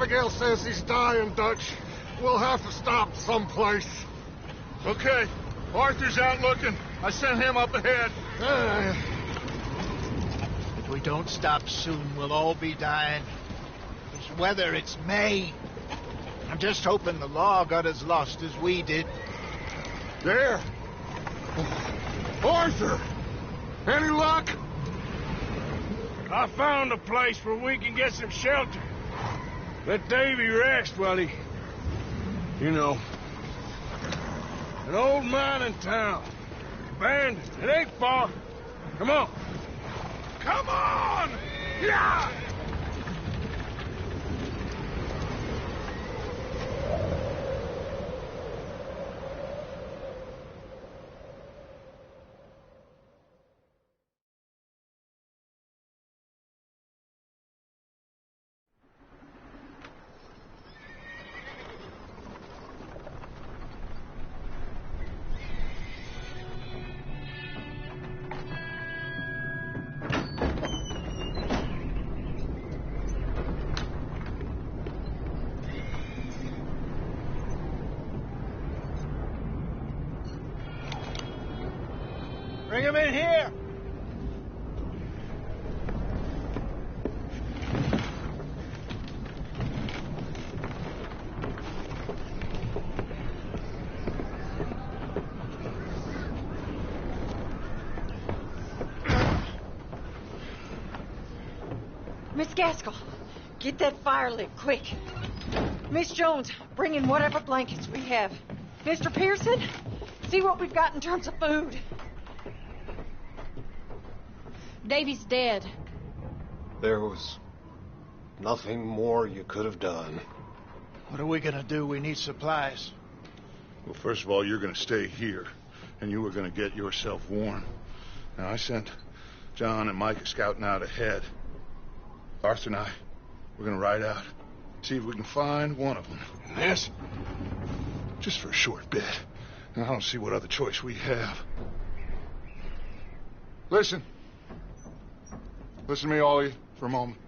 Abigail says he's dying, Dutch. We'll have to stop someplace. Okay. Arthur's out looking. I sent him up ahead. If we don't stop soon, we'll all be dying. This weather, it's May. I'm just hoping the law got as lost as we did. There. Arthur! Any luck? I found a place where we can get some shelter. Let Davy rest while he... You know... An old mining town. Abandoned. It ain't far. Come on. Come on! Yeah! Bring him in here! Miss Gaskell, get that fire lit, quick. Miss Jones, bring in whatever blankets we have. Mr. Pearson, see what we've got in terms of food. Davy's dead. There was nothing more you could have done. What are we gonna do? We need supplies. Well, first of all, you're going to stay here, and you were going to get yourself warm. Now, I sent John and Micah scouting out ahead. Arthur and I, we're going to ride out, see if we can find one of them. And this? Just for a short bit. And I don't see what other choice we have. Listen. Listen to me, all of you, for a moment.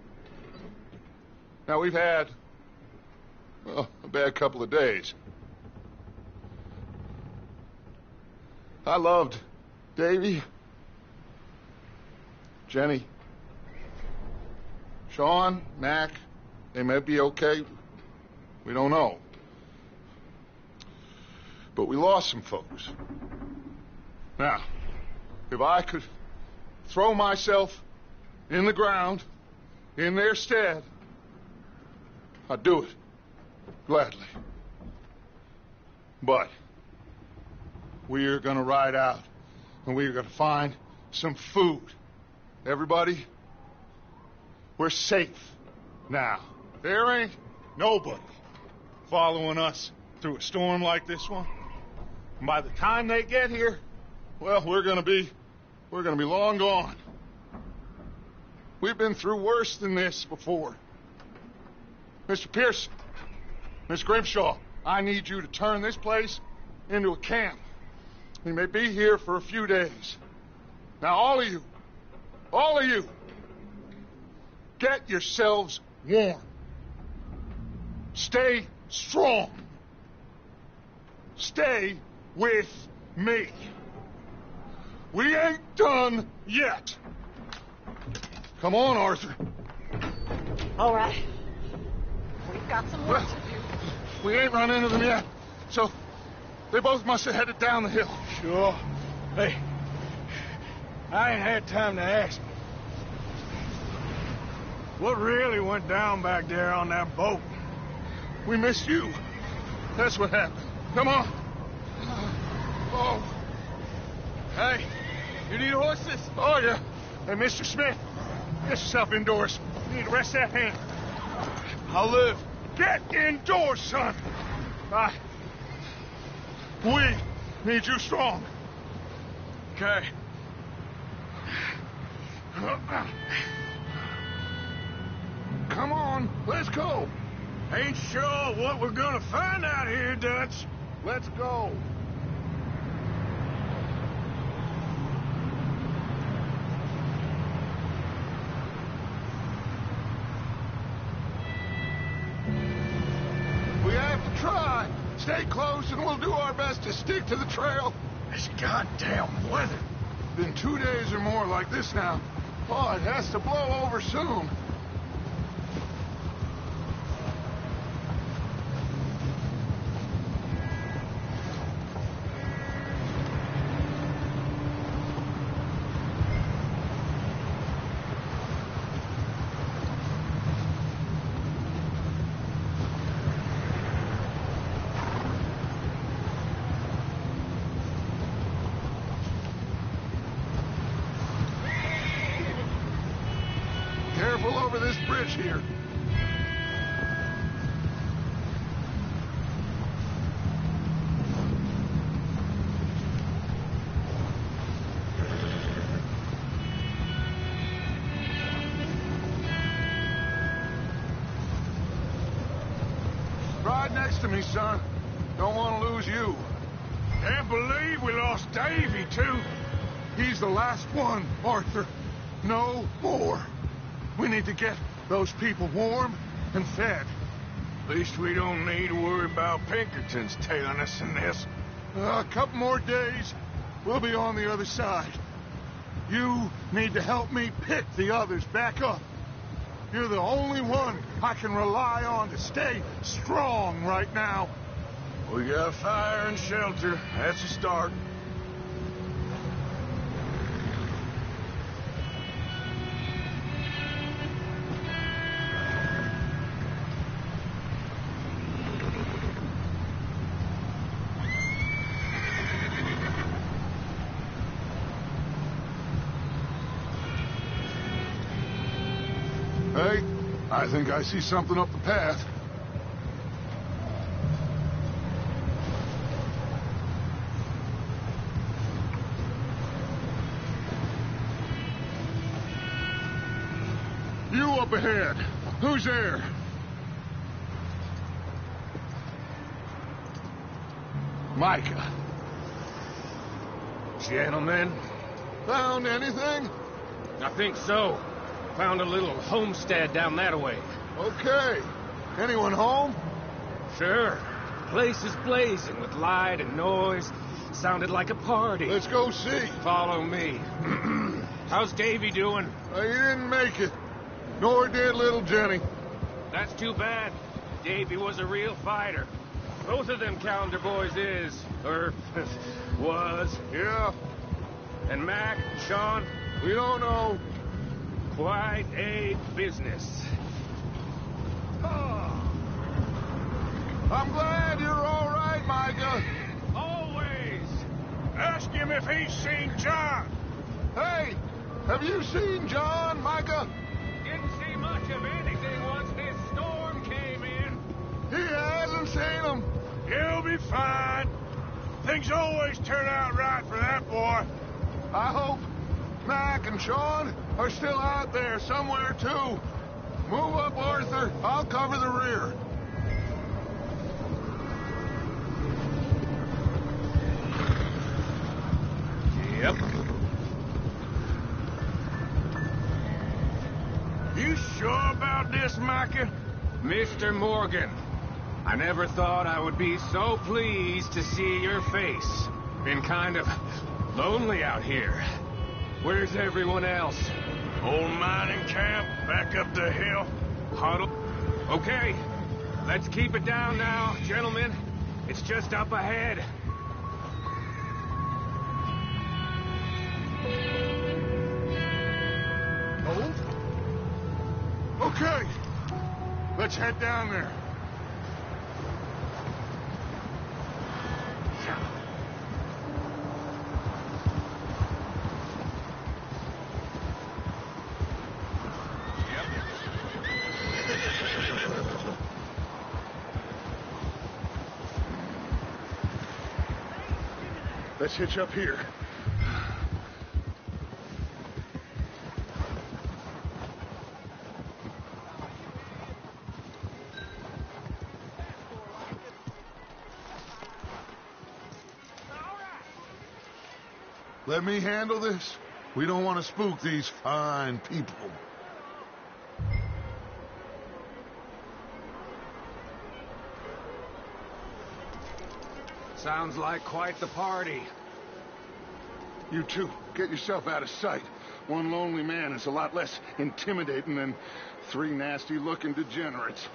Now, we've had, well, a bad couple of days. I loved Davy, Jenny, Sean, Mac. They may be okay. We don't know. But we lost some folks. Now, if I could throw myself in the ground in their stead, I'd do it gladly. But we are going to ride out, and we are going to find some food. Everybody, we're safe now. There ain't nobody following us through a storm like this one. And by the time they get here, well, we're going to be long gone. We've been through worse than this before. Mr. Pearson, Miss Grimshaw, I need you to turn this place into a camp. We may be here for a few days. Now, all of you, get yourselves warm. Stay strong. Stay with me. We ain't done yet. Come on, Arthur. All right. We've got some work to do. We ain't run into them yet. So, they both must have headed down the hill. Sure. Hey, I ain't had time to ask. What really went down back there on that boat? We missed you. That's what happened. Come on. Oh. Hey, you need horses? Oh, yeah. Hey, Mr. Smith, get yourself indoors. You need to rest that hand. I'll live. Get indoors, son. We need you strong. Okay. Come on, let's go. Ain't sure what we're gonna find out here, Dutch. Let's go. stay close and we'll do our best to stick to the trail. This goddamn weather. Been 2 days or more like this now. Oh, it has to blow over soon. Careful over this bridge here. Ride next to me, son. Don't want to lose you. Can't believe we lost Davy, too. He's the last one, Arthur. No more. We need to get those people warm and fed. At least we don't need to worry about Pinkertons tailing us in this. A couple more days, we'll be on the other side. You need to help me pick the others back up. You're the only one I can rely on to stay strong right now. We got fire and shelter. That's a start. Hey, I think I see something up the path. You up ahead. Who's there? Micah. Gentlemen, Found anything? I think so. Found a little homestead down that way. Okay. Anyone home? Sure. Place is blazing with light and noise. Sounded like a party. Let's go see. Follow me. How's Davy doing? He didn't make it. Nor did little Jenny. That's too bad. Davy was a real fighter. Both of them Calendar boys is, or was. Yeah, And Mac, Sean, we don't know. quite a business. Oh. I'm glad you're all right, Micah. Always. Ask him if he's seen John. Hey, have you seen John, Micah? Didn't see much of anything once this storm came in. He hasn't seen him. He'll be fine. Things always turn out right for that boy. I hope Mac and Sean are still out there somewhere, too. Move up, Arthur. I'll cover the rear. Yep. You sure about this, Micah? Mr. Morgan, I never thought I would be so pleased to see your face. Been kind of lonely out here. Where's everyone else? Old mining camp, back up the hill. Huddle. Okay, let's keep it down now, gentlemen. It's just up ahead. Hold. Okay. Let's head down there. Let's hitch up here. Let me handle this. We don't want to spook these fine people. Sounds like quite the party. You two, get yourself out of sight. One lonely man is a lot less intimidating than 3 nasty-looking degenerates.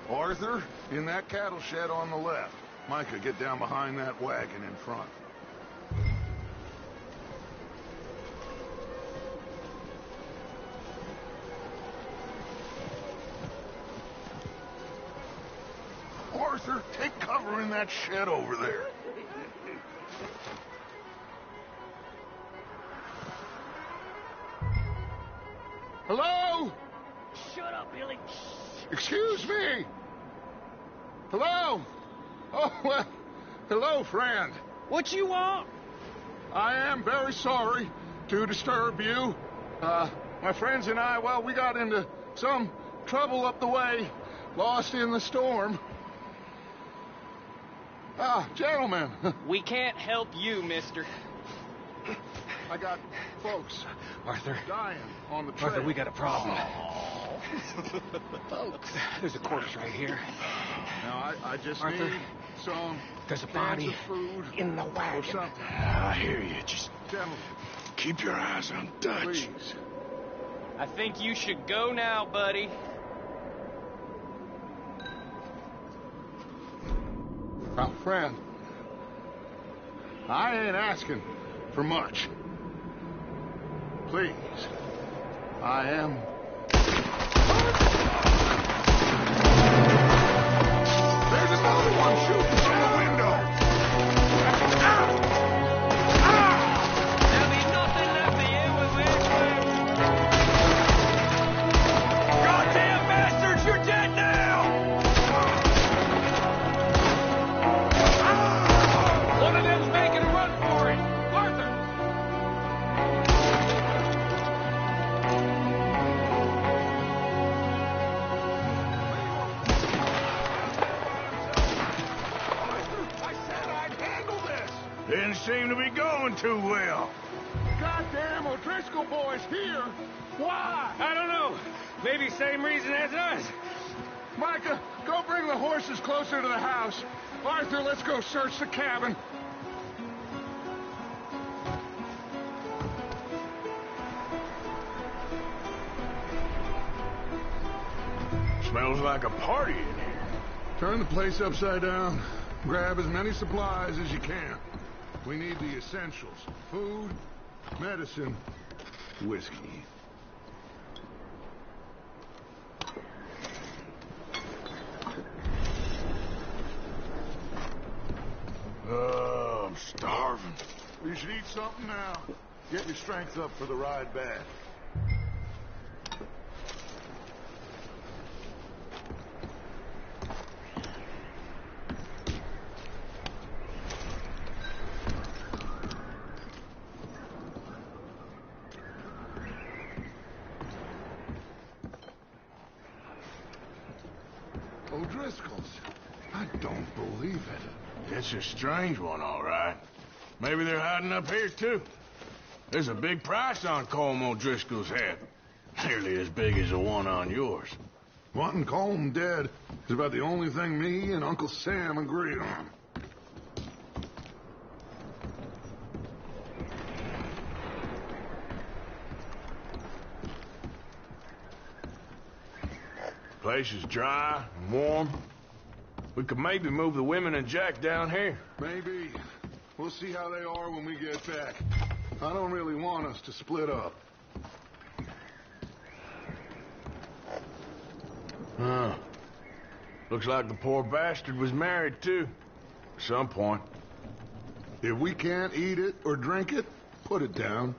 Arthur, in that cattle shed on the left. Micah, get down behind that wagon in front. Arthur, take cover in that shed over there. Hello? Shut up, Billy. Excuse me. Hello? Oh, well, hello, friend. What you want? I am very sorry to disturb you. My friends and I, well, we got into some trouble up the way, lost in the storm. Gentlemen. We can't help you, mister. I got folks Arthur. dying on the trail. Arthur, we got a problem. Folks. There's a corpse right here. Now, I just Arthur, need some there's a cans body of food in the or wagon. something. I hear you. Just Gentlemen, keep your eyes on Dutch. please. I think you should go now, buddy. Now, friend, I ain't asking for much. Please, I am... There's another one shooting from the window! There'll be nothing left of you when we're through. Goddamn bastards, you're dead now! One of them's making a run for it. Arthur! I said I'd handle this! Didn't seem to be going too well. Goddamn O'Driscoll boys here! Why? I don't know. Maybe same reason as us. Micah, go bring the horses closer to the house. Arthur, let's go search the cabin. Smells like a party in here. Turn the place upside down. Grab as many supplies as you can. We need the essentials. Food, medicine, whiskey. Oh, I'm starving. You should eat something now. Get your strength up for the ride back. O'Driscoll's. I don't believe it. It's a strange one, all right. Maybe they're hiding up here, too. There's a big price on Colm O'Driscoll's head. Nearly as big as the one on yours. Wanting Colm dead is about the only thing me and Uncle Sam agree on. Place is dry and warm. We could maybe move the women and Jack down here. Maybe. We'll see how they are when we get back. I don't really want us to split up. Huh. Looks like the poor bastard was married, too. At some point. If we can't eat it or drink it, put it down.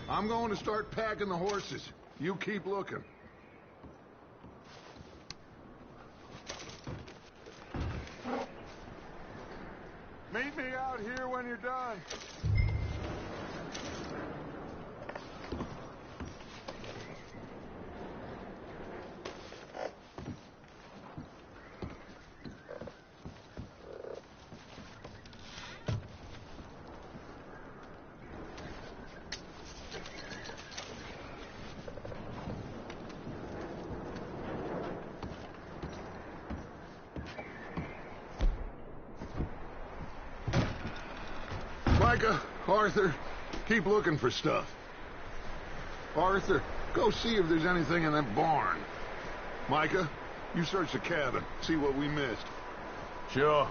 I'm going to start packing the horses. You keep looking. Meet me out here when you're done. Arthur, keep looking for stuff. Arthur, go see if there's anything in that barn. Micah, you search the cabin, see what we missed. Sure.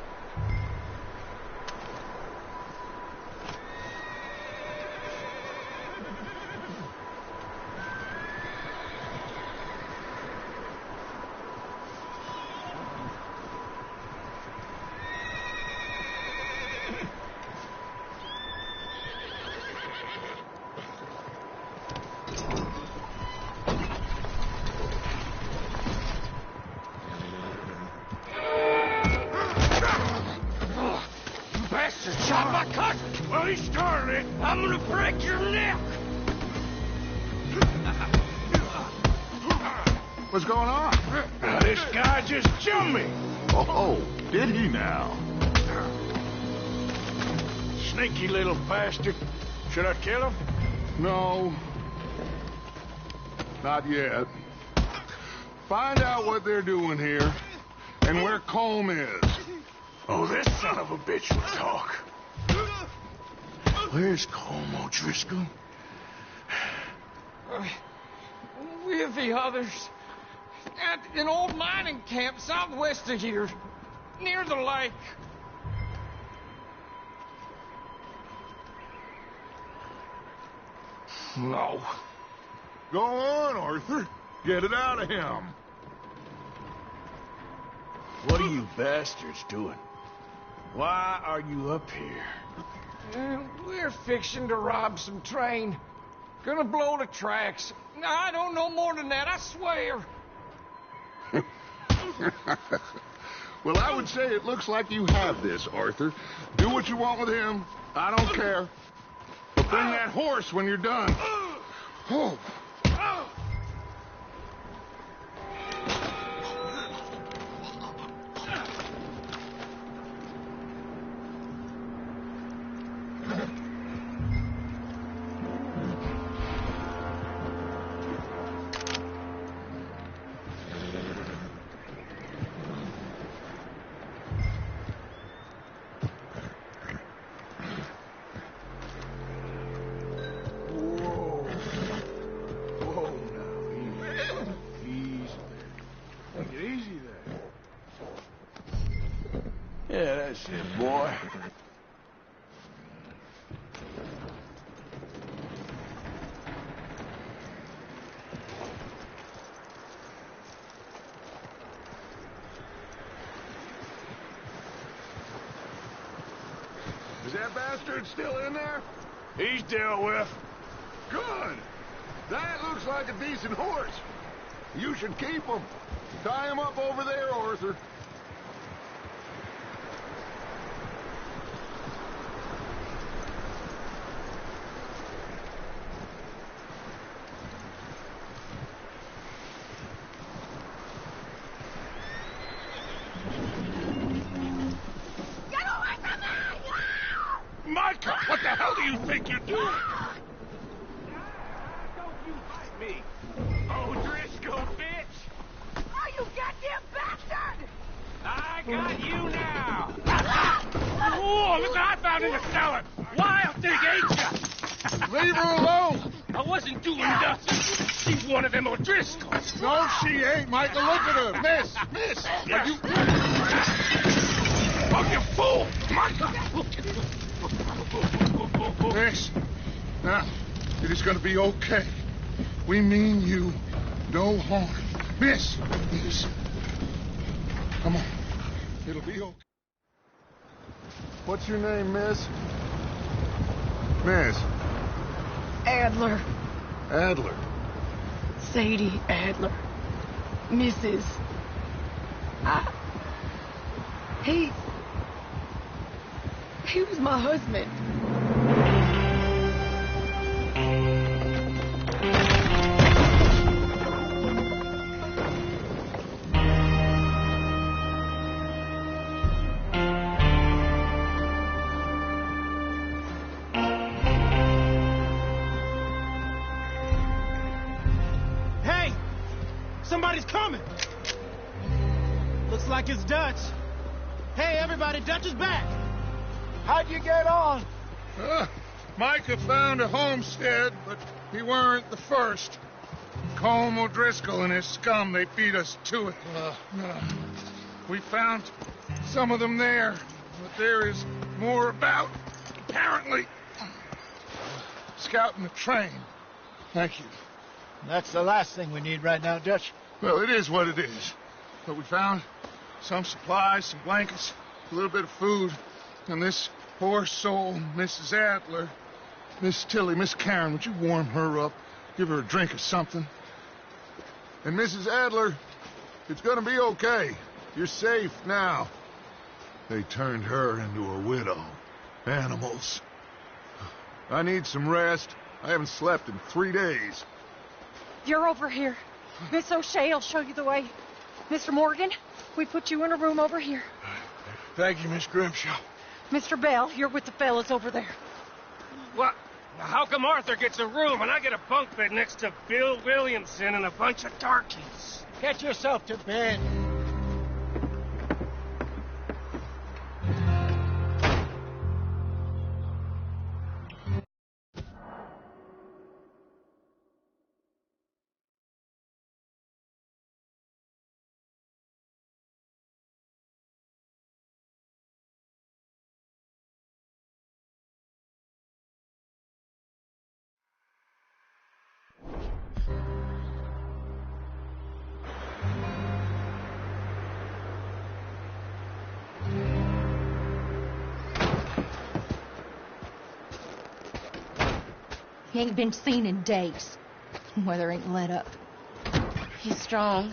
Shot my cousin! Well, he started it. I'm gonna break your neck! What's going on? This guy just jumped me. Oh, did he now? Sneaky little bastard. Should I kill him? No. Not yet. Find out what they're doing here and where Colm is. Oh, this son of a bitch will talk. Where's Colm O'Driscoll? With the others. At an old mining camp southwest of here. Near the lake. No. Go on, Arthur. Get it out of him. What are you bastards doing? Why are you up here? We're fixing to rob some train. Gonna blow the tracks. I don't know more than that, I swear. Well, I would say it looks like you have this, Arthur. Do what you want with him. I don't care. But bring that horse when you're done. Oh. Yeah, that's it, boy. Is that bastard still in there? He's dealt with. Good. That looks like a decent horse. You should keep him. Tie him up over there, Arthur. Micah, what the hell do you think you're doing? Don't you fight me. O'Driscoll, bitch! Oh, you goddamn bastard! I got you now! Oh, look what I found in the cellar. Wild thing, ain't ya? Leave her alone. I wasn't doing nothing. She's one of them O'Driscolls. No, she ain't, Michael. Look at her. Miss. Are you... Oh, you fool! Micah! Miss. Now, it is going to be okay. We mean you no harm. Miss. Come on. It'll be okay. What's your name, miss? Miss. Adler. Adler. Sadie Adler. Mrs. He was my husband. Hey! Somebody's coming! Looks like it's Dutch. Hey, everybody, Dutch is back! How'd you get on? Micah found a homestead, but he weren't the first. Colm O'Driscoll and his scum, they beat us to it. We found some of them there, but there is more about, apparently. Scouting the train. Thank you. That's the last thing we need right now, Dutch. Well, it is what it is. But we found some supplies, some blankets, a little bit of food, and this poor soul, Mrs. Adler, Miss Tilly, Miss Karen, would you warm her up? Give her a drink or something? And Mrs. Adler, it's gonna be okay. You're safe now. They turned her into a widow. Animals. I need some rest. I haven't slept in 3 days. You're over here. Miss O'Shea will show you the way. Mr. Morgan, we put you in a room over here. Thank you, Miss Grimshaw. Mr. Bell, you're with the fellas over there. What? How come Arthur gets a room and I get a bunk bed next to Bill Williamson and a bunch of darkies? Get yourself to bed. He ain't been seen in days. Weather ain't let up. He's strong,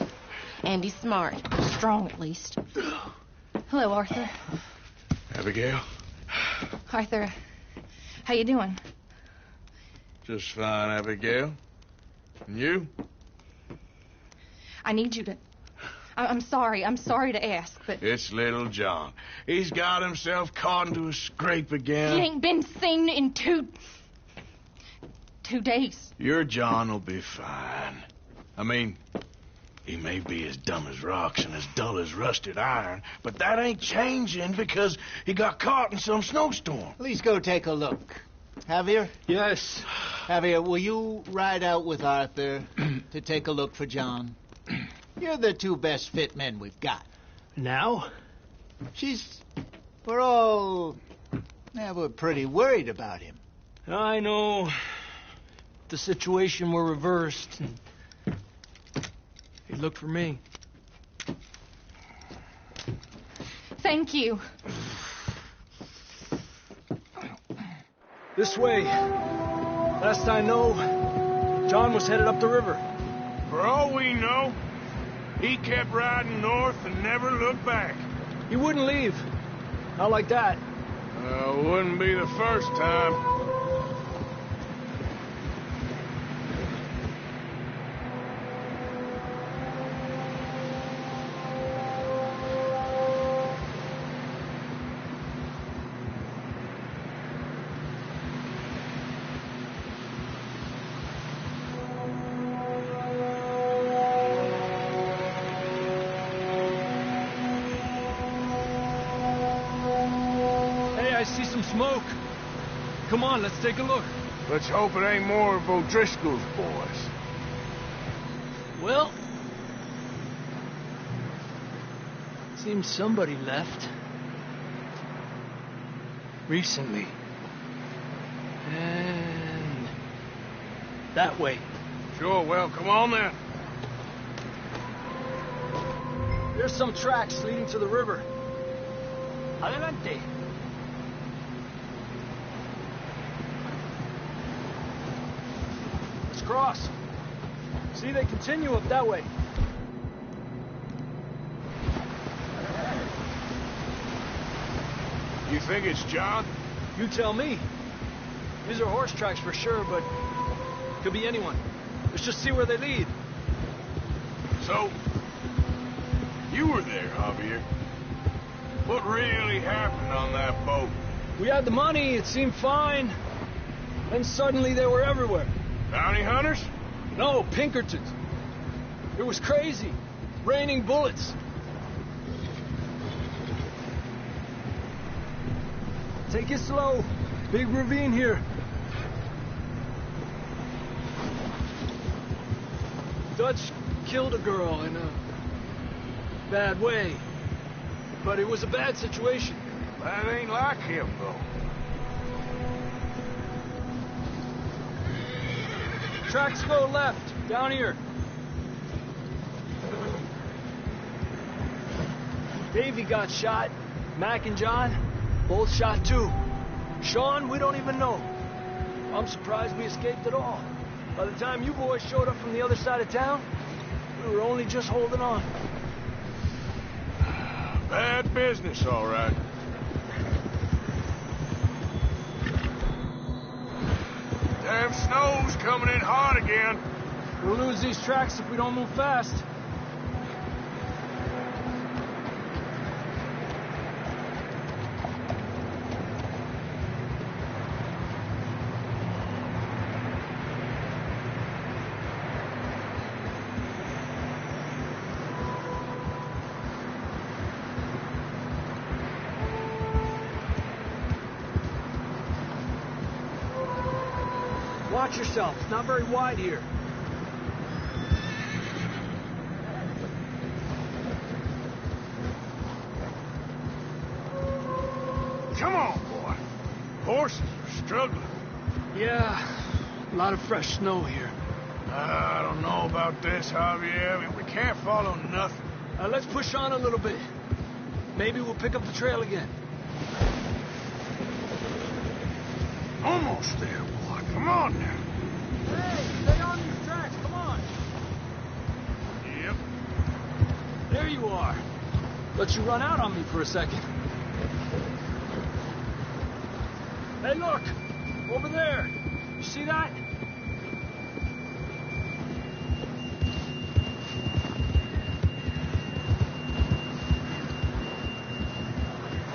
and he's smart. Strong, at least. Hello, Arthur. Abigail? Arthur, how you doing? Just fine, Abigail. And you? I need you to... I'm sorry to ask, but... It's little John. He's got himself caught into a scrape again. He ain't been seen in 2 days. Your John will be fine. I mean, he may be as dumb as rocks and as dull as rusted iron, but that ain't changing because he got caught in some snowstorm. Please go take a look. Javier? Yes. Javier, will you ride out with Arthur to take a look for John? You're the 2 best fit men we've got. Now? We're pretty worried about him. I know. The situation were reversed. He looked for me. Thank you. This way. Last I know, John was headed up the river. For all we know, he kept riding north and never looked back. He wouldn't leave. Not like that. Wouldn't be the first time. I see some smoke. Come on, let's take a look. Let's hope it ain't more of O'Driscoll's boys. Well, seems somebody left. Recently. And that way. Sure, well, come on then. There's some tracks leading to the river. Adelante. Let's cross. See, they continue up that way. You think it's John? You tell me. These are horse tracks for sure, but could be anyone. Let's just see where they lead. So, you were there, Javier. What really happened on that boat? We had the money, it seemed fine. Then suddenly they were everywhere. Bounty hunters? No, Pinkertons. It was crazy. Raining bullets. Take it slow. Big ravine here. Dutch killed a girl in a bad way. But it was a bad situation. That ain't like him, though. Tracks go left, down here. Davey got shot. Mac and John, both shot too. Sean, we don't even know. I'm surprised we escaped at all. By the time you boys showed up from the other side of town, we were only just holding on. Bad business, all right. Damn snow's coming in hard again. We'll lose these tracks if we don't move fast. Watch yourself. It's not very wide here. Come on, boy. Horses are struggling. Yeah, a lot of fresh snow here. I don't know about this, Javier. I mean, we can't follow nothing. Let's push on a little bit. Maybe we'll pick up the trail again. Almost there, boy. Come on now. Hey, stay on these tracks. Come on. Yep. There you are. Let you run out on me for a second. Hey, look! Over there! You see that?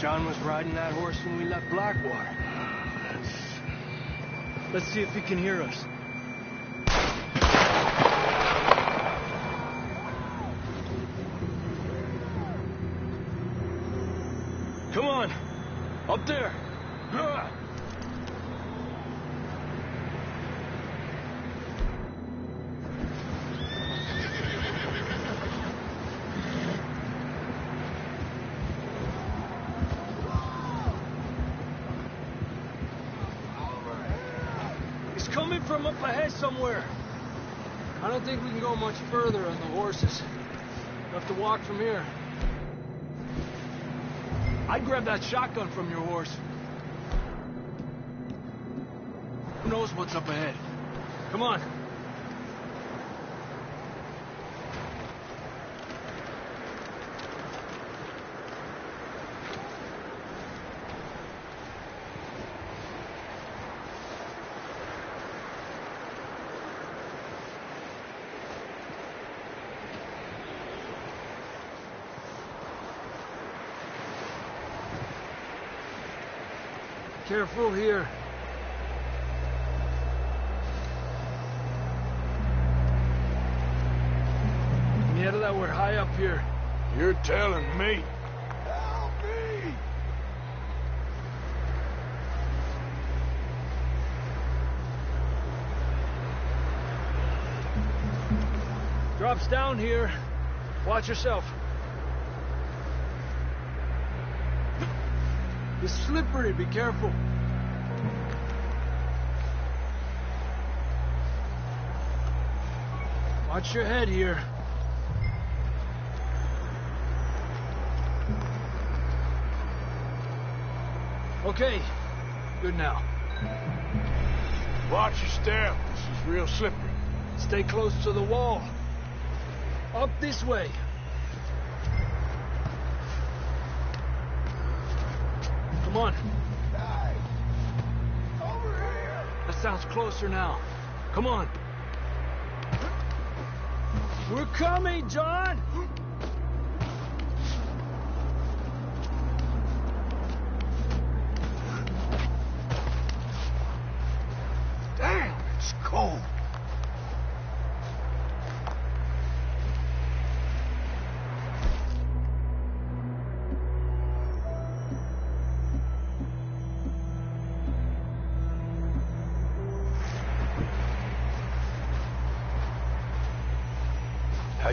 John was riding that horse when we left Blackwater. Let's see if he can hear us. Come on! Up there! He's coming from up ahead somewhere. I don't think we can go much further on the horses. We'll have to walk from here. I'd grab that shotgun from your horse. Who knows what's up ahead? Come on. Careful here. Yeah, that we're high up here. You're telling me. Help me! Drops down here. Watch yourself. It's slippery, be careful. Watch your head here. Okay, good now. Watch your step. This is real slippery. Stay close to the wall. Up this way. Come on. Hey! Over here! That sounds closer now. Come on. We're coming, John! Damn, it's cold.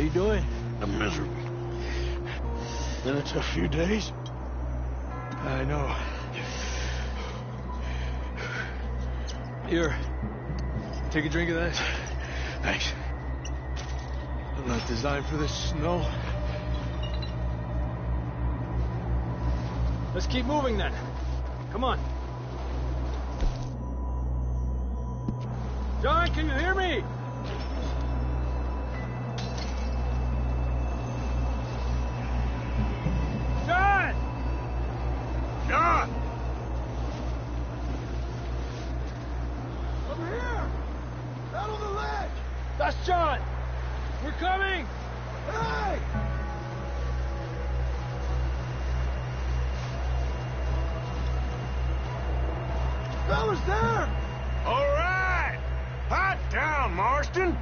you doing? I'm miserable. Then it's a few days. I know. Here. Take a drink of that. Thanks. I'm not designed for this snow. Let's keep moving then. Come on. John, can you hear me? John! John! Over here! Out on the ledge! That's John! We're coming! Hey! Fellas there! All right! Hot down, Marston!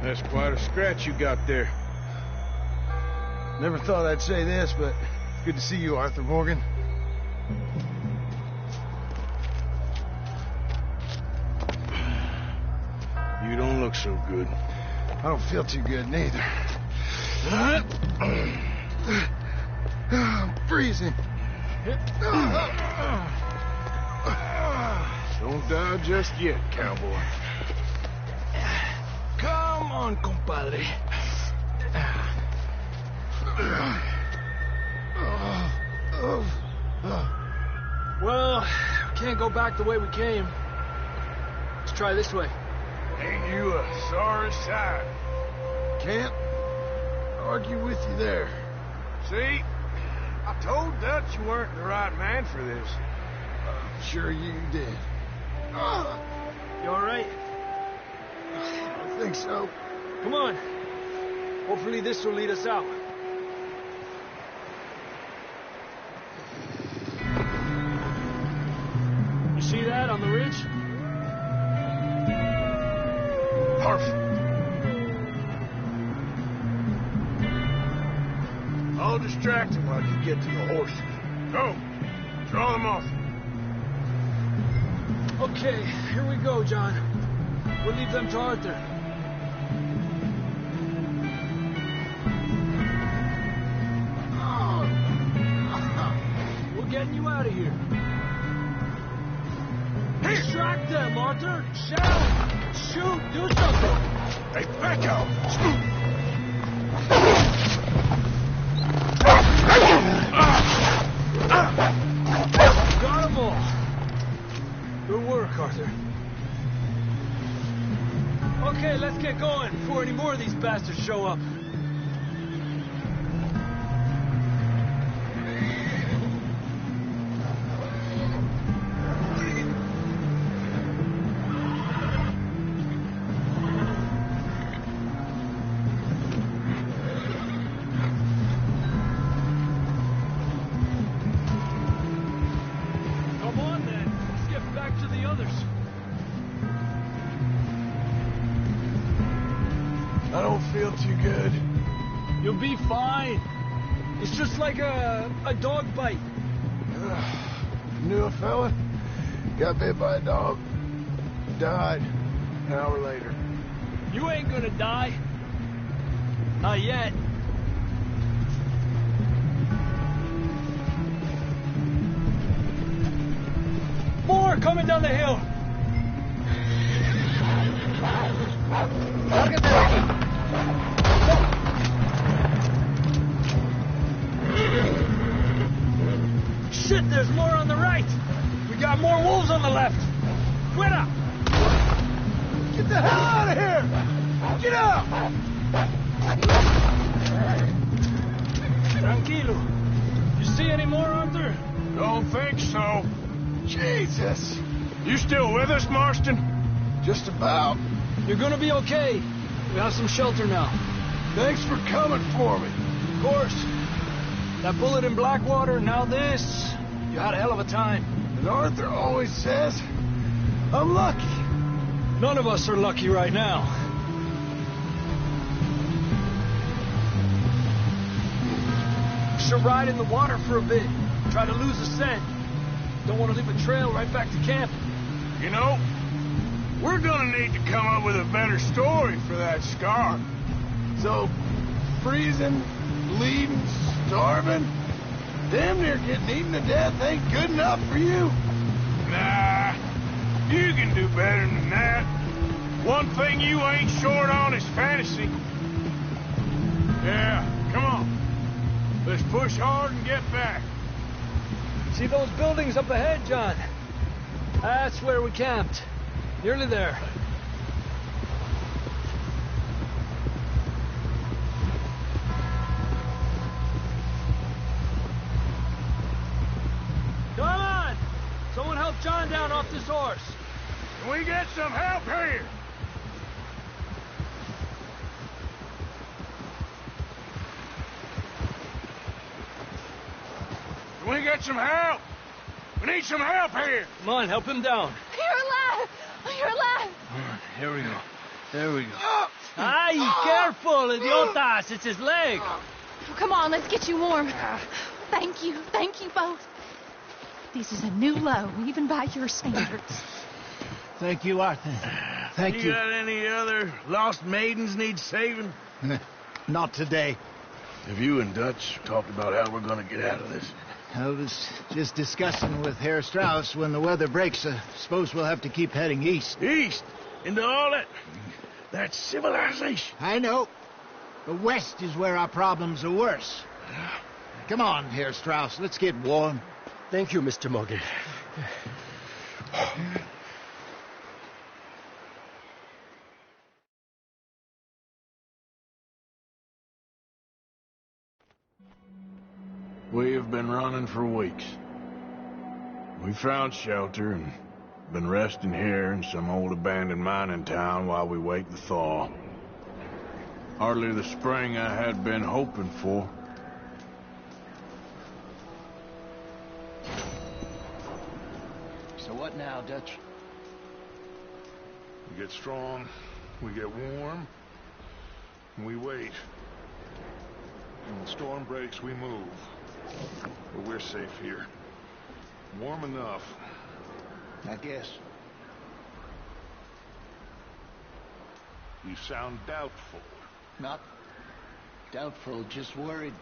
That's quite a scratch you got there. Never thought I'd say this, but good to see you, Arthur Morgan. You don't look so good. I don't feel too good, neither. I'm freezing. Don't die just yet, cowboy. Come on, compadre. Well, we can't go back the way we came. Let's try this way. Ain't you a sorry sight? Can't argue with you there. See? I told Dutch you weren't the right man for this. I'm sure you did. You all right? I think so. Come on. Hopefully this will lead us out. You see that on the ridge? Perfect. I'll distract him while you get to the horses. Go. Draw them off. Okay, here we go, John. We'll leave them to Arthur. We're getting you out of here. Distract them, Arthur. Shout! Shoot! Do something! Hey, back out! Got them all. Good work, Arthur. Okay, let's get going before any more of these bastards show up. Come on, then. Let's get back to the others. I don't feel too good. You'll be fine. It's just like a dog bite. Knew a fella, got bit by a dog, died an hour later. You ain't gonna die. Not yet. More coming down the hill. Look at that. Shit, there's more on the right. We got more wolves on the left. Cuida! Get the hell out of here! Get out! Tranquilo. You see any more, Arthur? Don't think so. Jesus! You still with us, Marston? Just about. You're gonna be okay. We have some shelter now. Thanks for coming for me. Of course. That bullet in Blackwater, now this. You had a hell of a time. And Arthur always says, I'm lucky. None of us are lucky right now. We should ride in the water for a bit. Try to lose the scent. Don't want to leave a trail right back to camp. You know, we're gonna need to come up with a better story for that scar. So, freezing, bleeding, starving, damn near getting eaten to death ain't good enough for you? Nah, you can do better than that. One thing you ain't short on is fantasy. Yeah, come on. Let's push hard and get back. See those buildings up ahead, John? That's where we camped. Nearly there. Come on! Someone help John down off this horse. Can we get some help here? Can we get some help? We need some help here. Come on, help him down. You're alive! You're alive! Here we go. There we go. Ay, careful, idiotas! It's his leg. Come on, let's get you warm. Thank you both. This is a new low, even by your standards. Thank you, Arthur. Thank you. You got any other lost maidens need saving? Not today. Have you and Dutch talked about how we're gonna get out of this? I was just discussing with Herr Strauss when the weather breaks. I suppose we'll have to keep heading east. East? Into all that civilization. I know. The west is where our problems are worse. Come on, Herr Strauss. Let's get warm. Thank you, Mr. Morgan. We have been running for weeks. We found shelter and been resting here in some old abandoned mining town while we wait the thaw. Hardly the spring I had been hoping for. So what now, Dutch? We get strong, we get warm, and we wait. When the storm breaks, we move. But we're safe here. Warm enough. I guess. You sound doubtful. Not doubtful, just worried.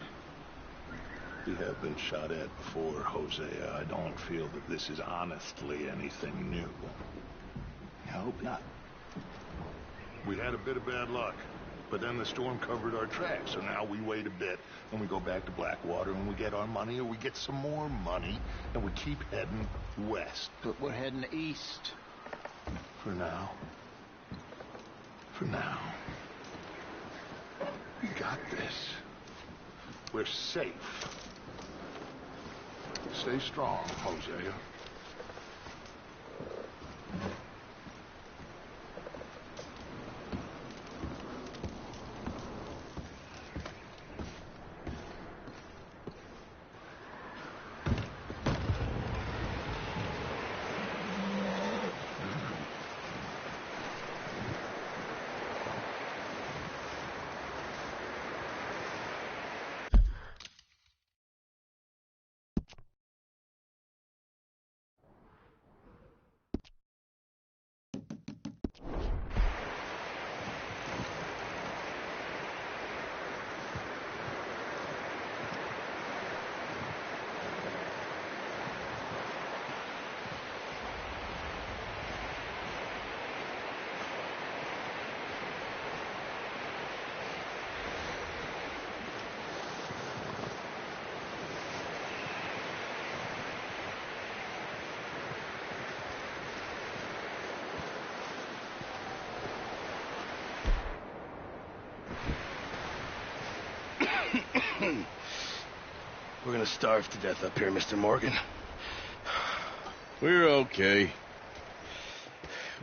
We have been shot at before, Hosea. I don't feel that this is honestly anything new. I hope not. We had a bit of bad luck, but then the storm covered our tracks, so now we wait a bit, and we go back to Blackwater, and we get our money, or we get some more money, and we keep heading west. But we're heading east. For now. For now. We got this. We're safe. Stay strong, Hosea. We're gonna starve to death up here, Mr. Morgan. We're okay.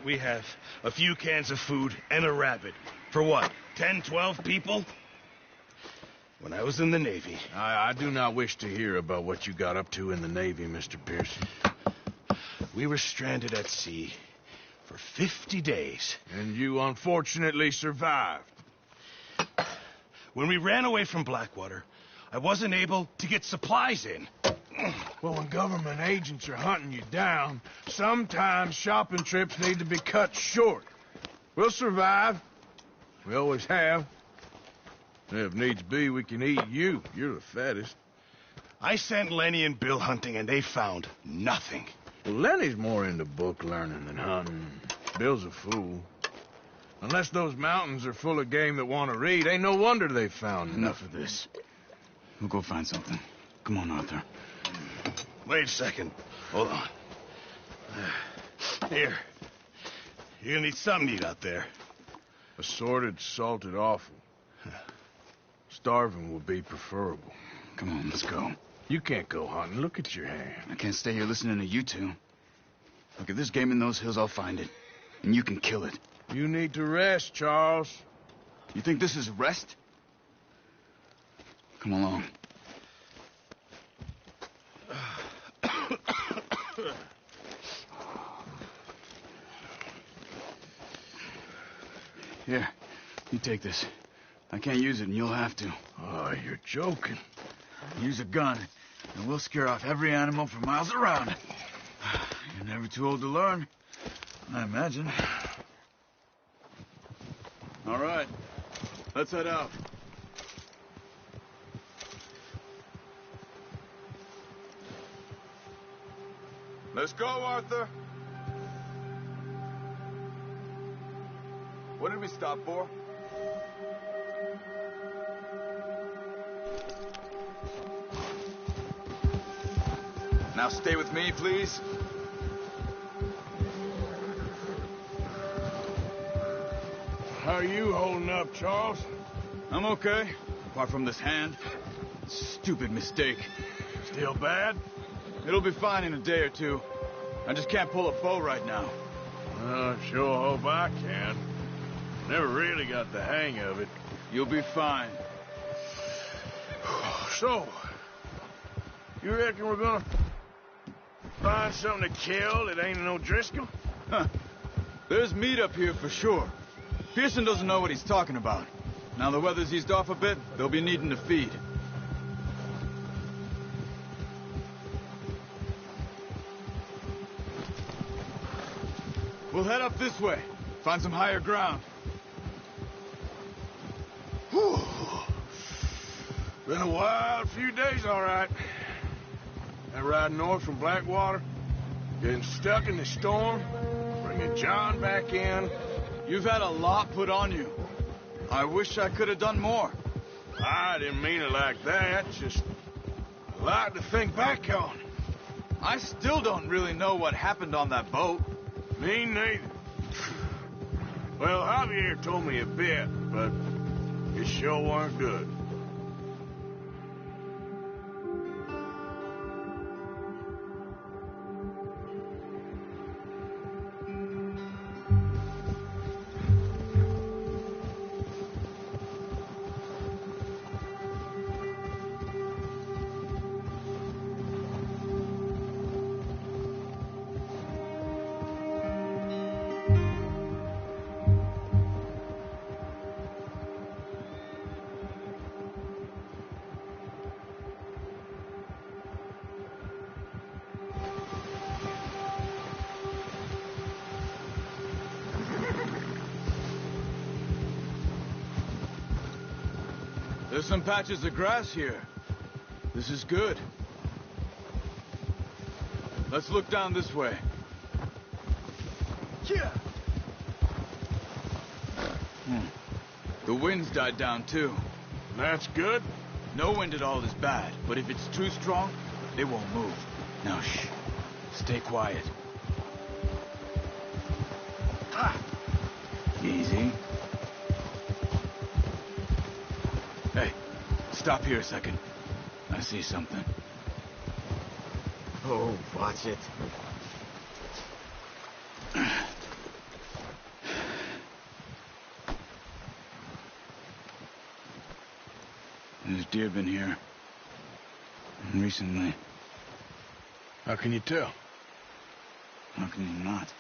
We have a few cans of food and a rabbit. For what, 10, 12 people? When I was in the Navy... I do not wish to hear about what you got up to in the Navy, Mr. Pearson. We were stranded at sea for 50 days. And you unfortunately survived. When we ran away from Blackwater, I wasn't able to get supplies in. Well, when government agents are hunting you down, sometimes shopping trips need to be cut short. We'll survive. We always have. And if needs be, we can eat you. You're the fattest. I sent Lenny and Bill hunting, and they found nothing. Well, Lenny's more into book learning than hunting. Bill's a fool. Unless those mountains are full of game that want to read, ain't no wonder they found Enough of this. We'll go find something. Come on, Arthur. Wait a second. Hold on. Here. You're gonna need something to eat out there. Assorted, salted offal. Starving would be preferable. Come on, let's go. You can't go hunting. Look at your hand. I can't stay here listening to you two. Look, if there's game in those hills, I'll find it. And you can kill it. You need to rest, Charles. You think this is rest? Come along. Here, you take this. I can't use it, and you'll have to. Oh, you're joking. Use a gun, and we'll scare off every animal for miles around. You're never too old to learn, I imagine. All right, let's head out. Let's go, Arthur. What did we stop for? Now stay with me, please. How are you holding up, Charles? I'm okay, apart from this hand. Stupid mistake. Still bad? It'll be fine in a day or two. I just can't pull a bow right now. I sure hope I can. Never really got the hang of it. You'll be fine. So, you reckon we're gonna find something to kill that ain't no Driscoll? Huh. There's meat up here for sure. Pearson doesn't know what he's talking about. Now the weather's eased off a bit, they'll be needing to feed. We'll head up this way. Find some higher ground. Whew. Been a wild few days, all right. That ride north from Blackwater, getting stuck in the storm, bringing John back in. You've had a lot put on you. I wish I could have done more. I didn't mean it like that, just a lot to think back on. I still don't really know what happened on that boat. Me neither. Well, Javier told me a bit, but it sure weren't good. There's some patches of grass here. This is good. Let's look down this way. Yeah. The wind's died down too. That's good. No wind at all is bad, but if it's too strong, they won't move. Now shh. Stay quiet. Easy. Hey, stop here a second. I see something. Oh, watch it. There's deer been here. Recently. How can you tell? How can you not?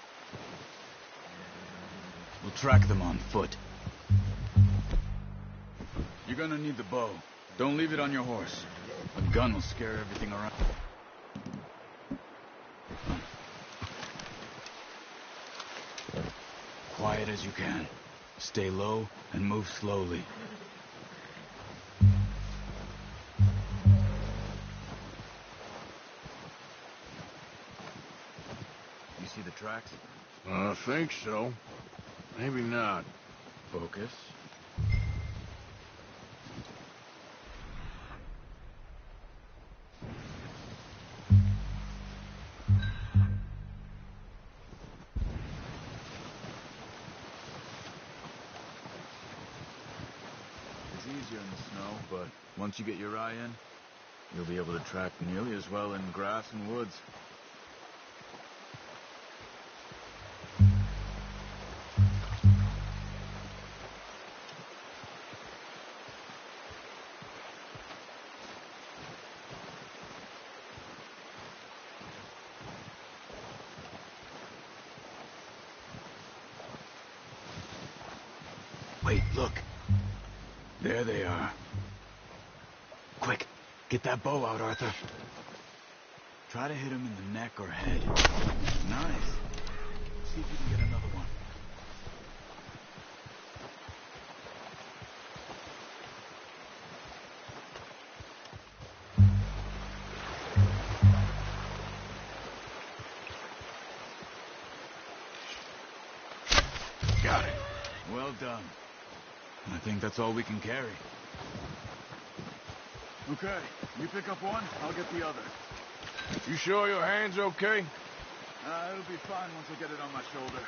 We'll track them on foot. You're gonna need the bow. Don't leave it on your horse. A gun will scare everything around. quiet as you can. Stay low and move slowly. You see the tracks? I think so. Maybe not. Focus. It's easier in the snow, but once you get your eye in, you'll be able to track nearly as well in grass and woods. Wait, look. There they are. Quick, get that bow out, Arthur. Try to hit him in the neck or head. Nice. See if you can get another one. Got it. Well done. I think that's all we can carry. Okay, you pick up one, I'll get the other. You sure your hand's okay? It'll be fine once I get it on my shoulder.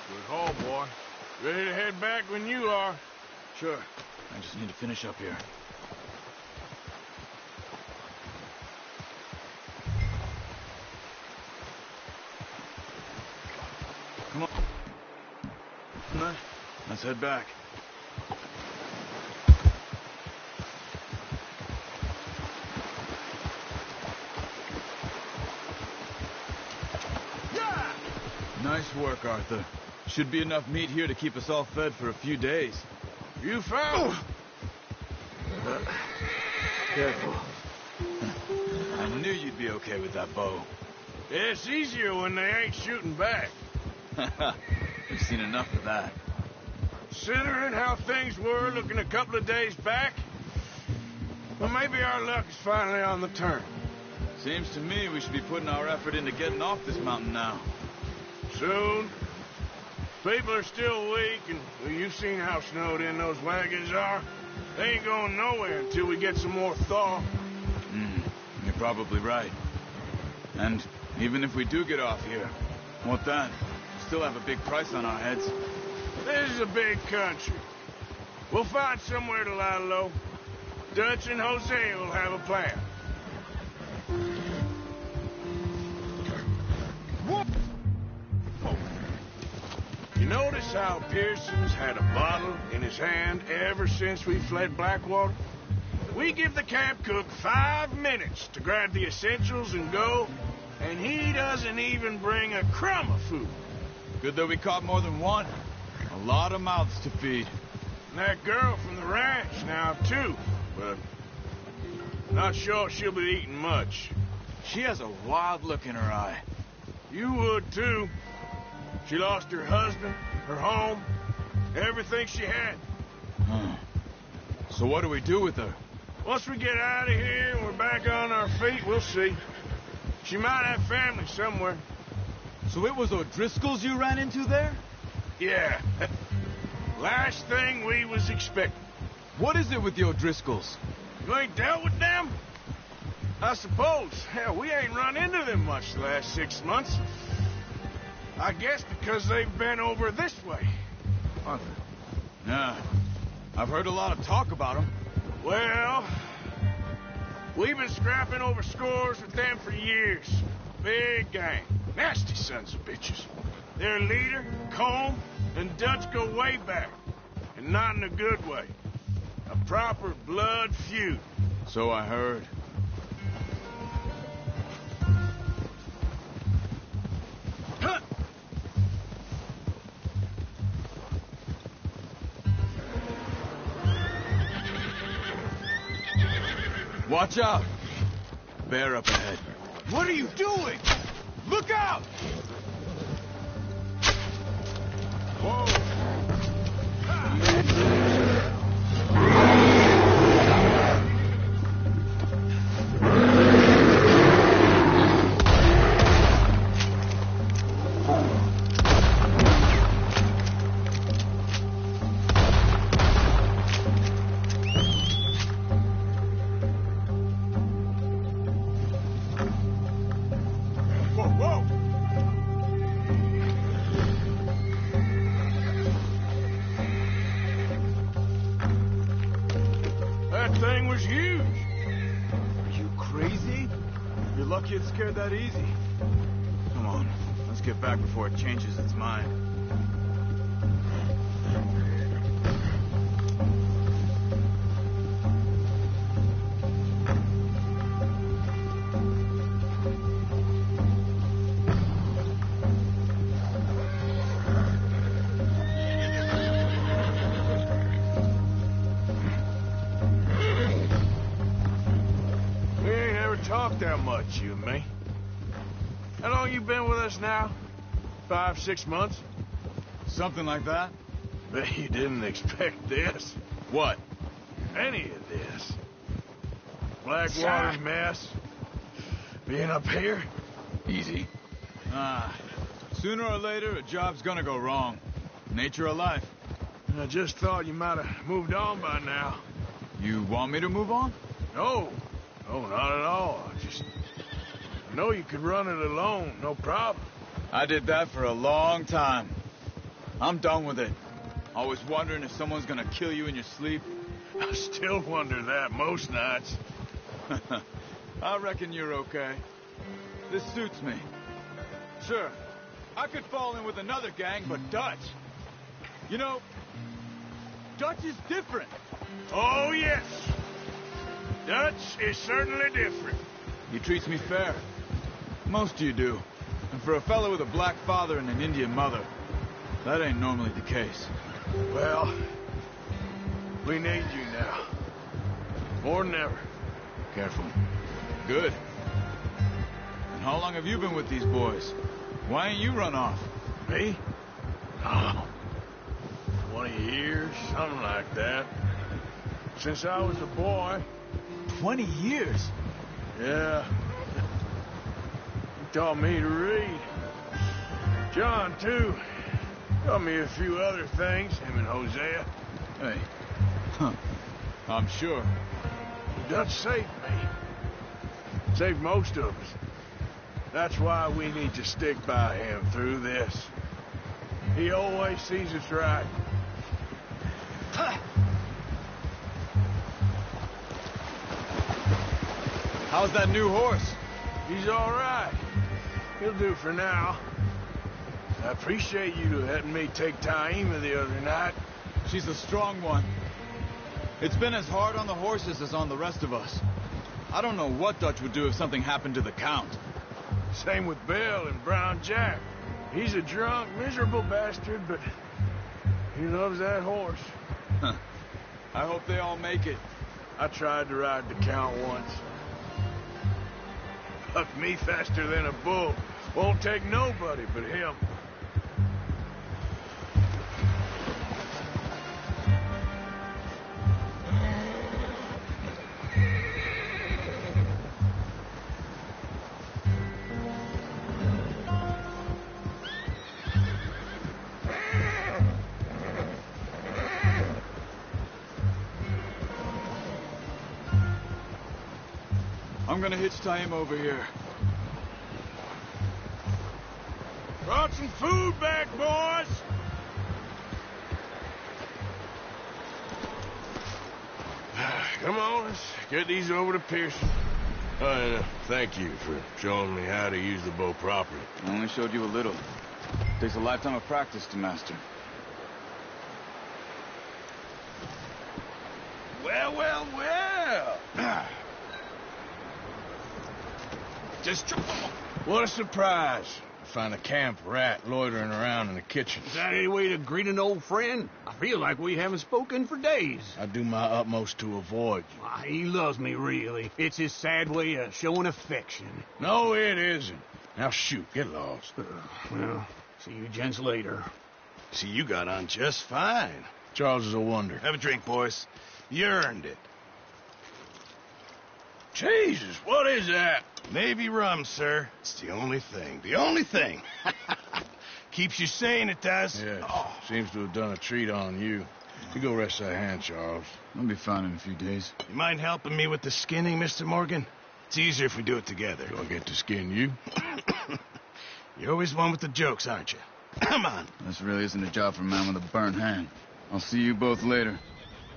Good haul, boy. Ready to head back when you are. Sure. I just need to finish up here. Come on. Let's head back. Yeah! Nice work, Arthur. Should be enough meat here to keep us all fed for a few days. You found... Careful. I knew you'd be okay with that bow. It's easier when they ain't shooting back. We've seen enough of that. Considering how things were looking a couple of days back, well, maybe our luck is finally on the turn. Seems to me we should be putting our effort into getting off this mountain now. Soon. People are still weak, and well, you've seen how snowed in those wagons are. They ain't going nowhere until we get some more thaw. You're probably right. And even if we do get off here, what then? We still have a big price on our heads. This is a big country. We'll find somewhere to lie low. Dutch and Jose will have a plan. You notice how Pearson's had a bottle in his hand ever since we fled Blackwater? We give the camp cook 5 minutes to grab the essentials and go, and he doesn't even bring a crumb of food. Good that we caught more than one. A lot of mouths to feed. And that girl from the ranch now, too. But not sure she'll be eating much. She has a wild look in her eye. You would, too. She lost her husband, her home, everything she had. So what do we do with her? Once we get out of here and we're back on our feet, we'll see. She might have family somewhere. So it was O'Driscoll's you ran into there? Yeah. Last thing we was expecting. What is it with the O'Driscolls? You ain't dealt with them? I suppose. Hell, we ain't run into them much the last 6 months. I guess because they've been over this way. Arthur. Yeah. I've heard a lot of talk about them. Well, We've been scrapping over scores with them for years. Big gang. Nasty sons of bitches. Their leader, Combe, and Dutch go way back. And not in a good way. A proper blood feud. So I heard. Watch out! Bear up ahead. What are you doing? Look out! Whoa! That thing was huge. Are you crazy? You're lucky it scared that easy. Come on, let's get back before it changes its mind. Talk that much, you and me. How long you been with us now? 5, 6 months? Something like that? Bet you didn't expect this. What? Any of this. Blackwater mess. Being up here? Easy. Sooner or later, a job's gonna go wrong. Nature of life. I just thought you might have moved on by now. You want me to move on? No. No, not at all. I know you could run it alone, no problem. I did that for a long time. I'm done with it. Always wondering if someone's gonna kill you in your sleep. I still wonder that most nights. I reckon you're okay. This suits me. Sure, I could fall in with another gang, but Dutch... You know, Dutch is different. Oh, yes. Dutch is certainly different. He treats me fair. Most of you do. And for a fellow with a black father and an Indian mother, that ain't normally the case. Well, we need you now. More than ever. Careful. Good. And how long have you been with these boys? Why ain't you run off? Me? Oh, 20 years, something like that. Since I was a boy. 20 years? Yeah. He taught me to read. John, too. Taught me a few other things, him and Hosea. Hey. Huh. I'm sure. Dutch saved me. Saved most of us. That's why we need to stick by him through this. He always sees us right. How's that new horse? He's all right. He'll do for now. I appreciate you letting me take Taima the other night. She's a strong one. It's been as hard on the horses as on the rest of us. I don't know what Dutch would do if something happened to the Count. Same with Bill and Brown Jack. He's a drunk, miserable bastard, but he loves that horse. I hope they all make it. I tried to ride the Count once. Bucked me faster than a bull. Won't take nobody but him. I'm gonna hitch Taima over here. Brought some food back, boys! Come on, let's get these over to Pearson. Thank you for showing me how to use the bow properly. I only showed you a little. Takes a lifetime of practice to master. Well, well, well. Just... What a surprise. To find a camp rat loitering around in the kitchen. Is that any way to greet an old friend? I feel like we haven't spoken for days. I do my utmost to avoid you. Why, he loves me, really. It's his sad way of showing affection. No, it isn't. Now shoot, get lost. Well, see you gents later. See, you got on just fine. Charles is a wonder. Have a drink, boys. You earned it. Jesus, what is that? Navy rum, sir. It's the only thing. The only thing. Keeps you sane, it does. Yes. Seems to have done a treat on you. You go rest that hand, Charles. I'll be fine in a few days. You mind helping me with the skinning, Mr. Morgan? It's easier if we do it together. Do I get to skin you? You're always one with the jokes, aren't you? Come on. This really isn't a job for a man with a burnt hand. I'll see you both later.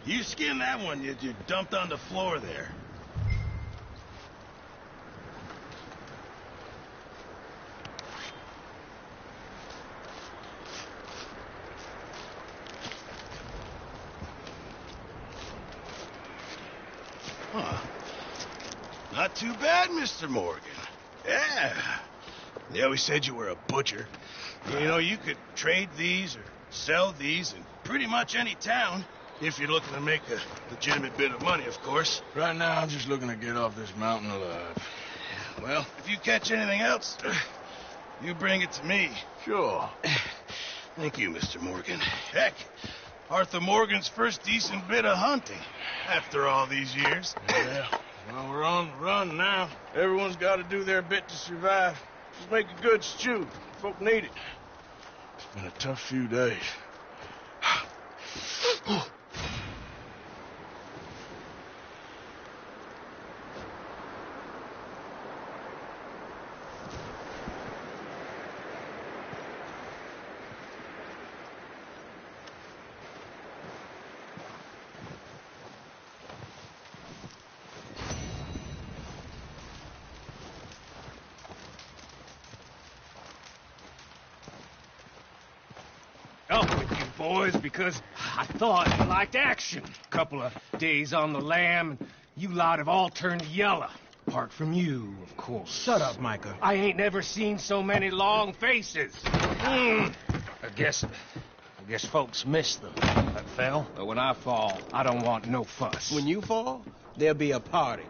You skinned that one you dumped on the floor there. Huh. Not too bad, Mr. Morgan. Yeah. They always said you were a butcher. You know, you could trade these or sell these in pretty much any town, if you're looking to make a legitimate bit of money, of course. Right now, I'm just looking to get off this mountain alive. Well, if you catch anything else, you bring it to me. Sure. Thank you, Mr. Morgan. Heck, Arthur Morgan's first decent bit of hunting, after all these years. Yeah. Well, we're on the run now. Everyone's got to do their bit to survive. Just make a good stew. Folk need it. It's been a tough few days. Up with you boys, because I thought you liked action. Couple of days on the lam, and you lot have all turned yellow. Apart from you, of course. Shut up, Micah. I ain't never seen so many long faces. I guess folks miss them. I fell, but when I fall, I don't want no fuss. When you fall, there'll be a party.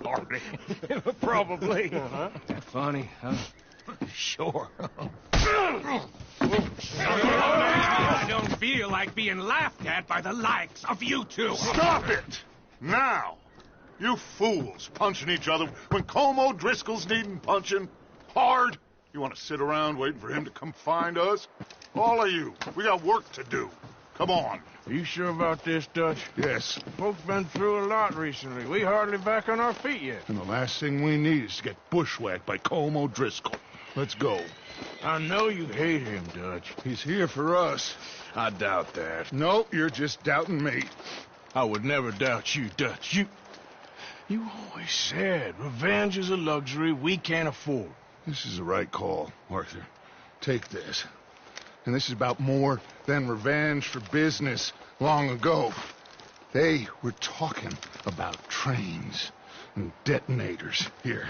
Party? Probably. That funny, huh? Sure. I don't feel like being laughed at by the likes of you two. Stop it! Now! You fools punching each other when Colm O'Driscoll's needing punching. Hard! You want to sit around waiting for him to come find us? All of you, we got work to do. Come on. Are you sure about this, Dutch? Yes. Folks been through a lot recently. We hardly back on our feet yet. And the last thing we need is to get bushwhacked by Colm O'Driscoll. Let's go. I know you hate him, Dutch. He's here for us. I doubt that. No, you're just doubting me. I would never doubt you, Dutch. You always said revenge is a luxury we can't afford. This is the right call, Arthur. Take this. And this is about more than revenge for business long ago. They were talking about trains and detonators here.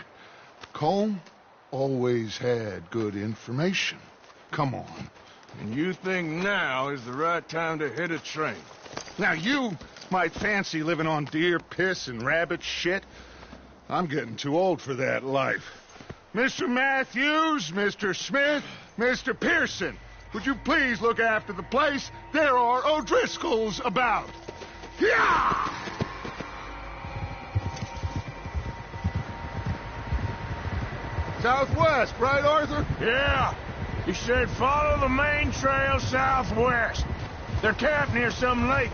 Colm always had good information. Come on. And you think now is the right time to hit a train? Now you might fancy living on deer piss and rabbit shit. I'm getting too old for that life. Mr. Matthews, Mr. Smith, Mr. Pearson, would you please look after the place? There are O'Driscolls about. Yeah! Southwest, right, Arthur? Yeah. He said follow the main trail southwest. They're camped near some lake.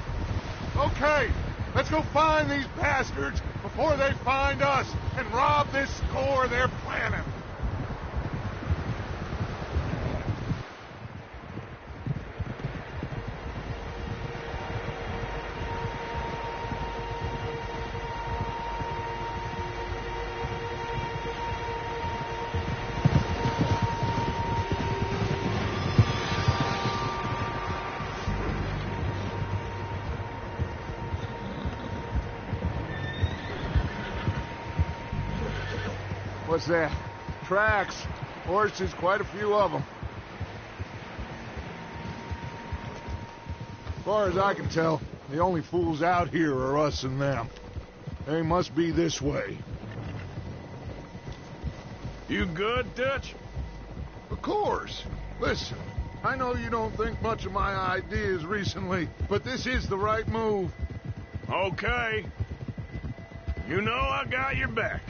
Okay, let's go find these bastards before they find us and rob this store they're planning. What's that? Tracks. Horses, quite a few of them. As far as I can tell, the only fools out here are us and them. They must be this way. You good, Dutch? Of course. Listen, I know you don't think much of my ideas recently, but this is the right move. Okay. You know I got your back.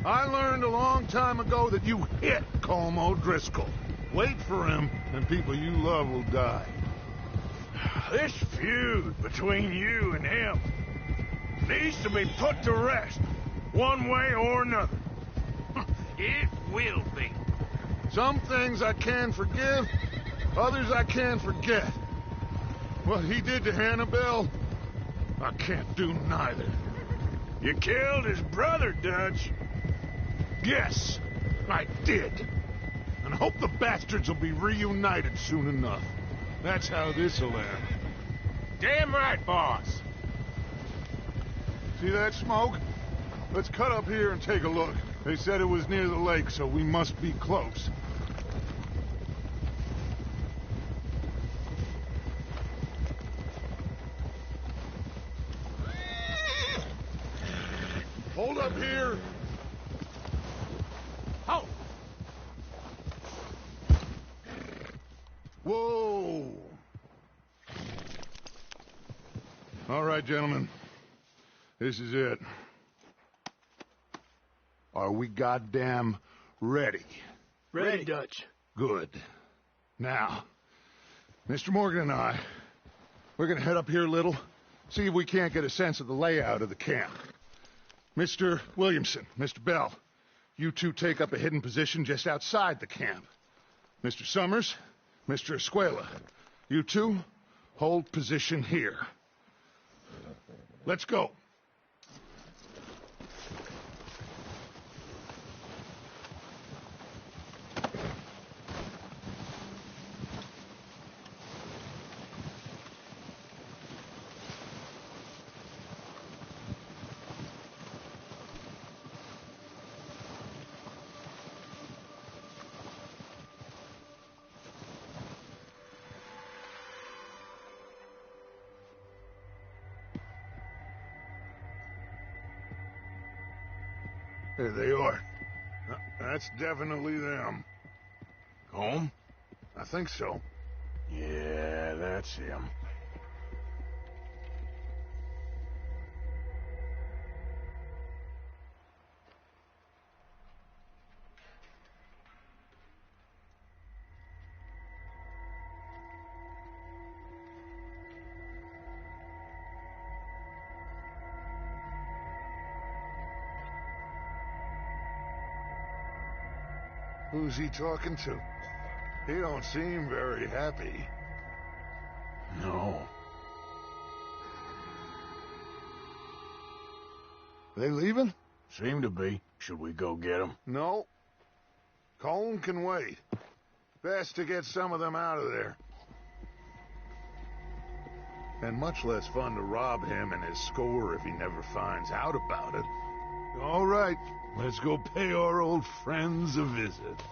I learned a long time ago that you hit Colm O'Driscoll. Wait for him, and people you love will die. This feud between you and him needs to be put to rest, one way or another. It will be. Some things I can forgive, others I can't forget. What he did to Hannibal, I can't do neither. You killed his brother, Dutch. Yes, I did. And I hope the bastards will be reunited soon enough. That's how this'll end. Damn right, boss. See that smoke? Let's cut up here and take a look. They said it was near the lake, so we must be close. Hold up here. Halt! Whoa! All right, gentlemen. This is it. Are we goddamn ready? Ready, Dutch. Good. Now, Mr. Morgan and I, we're gonna head up here a little, see if we can't get a sense of the layout of the camp. Mr. Williamson, Mr. Bell, you two take up a hidden position just outside the camp. Mr. Summers, Mr. Escuela, you two hold position here. Let's go. There they are. That's definitely them. Home? I think so. Yeah, that's him. Who's he talking to? He don't seem very happy. No. They leaving? Seem to be. Should we go get them? No. Colm can wait. Best to get some of them out of there. And much less fun to rob him and his score if he never finds out about it. All right, let's go pay our old friends a visit.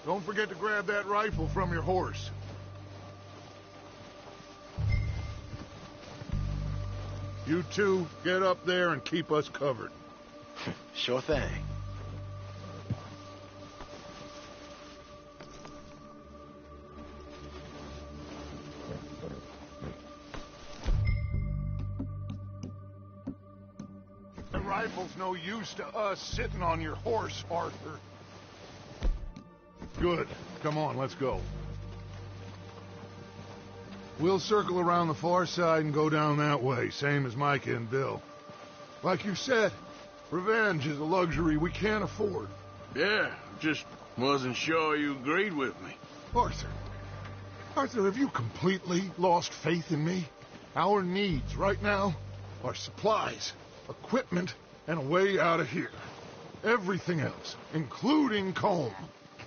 Don't forget to grab that rifle from your horse. You two, get up there and keep us covered. Sure thing. The rifle's no use to us sitting on your horse, Arthur. Good. Come on, let's go. We'll circle around the far side and go down that way, same as Micah and Bill. Like you said, revenge is a luxury we can't afford. Yeah, just wasn't sure you agreed with me. Arthur, have you completely lost faith in me? Our needs right now are supplies, equipment, and a way out of here. Everything else, including Colm,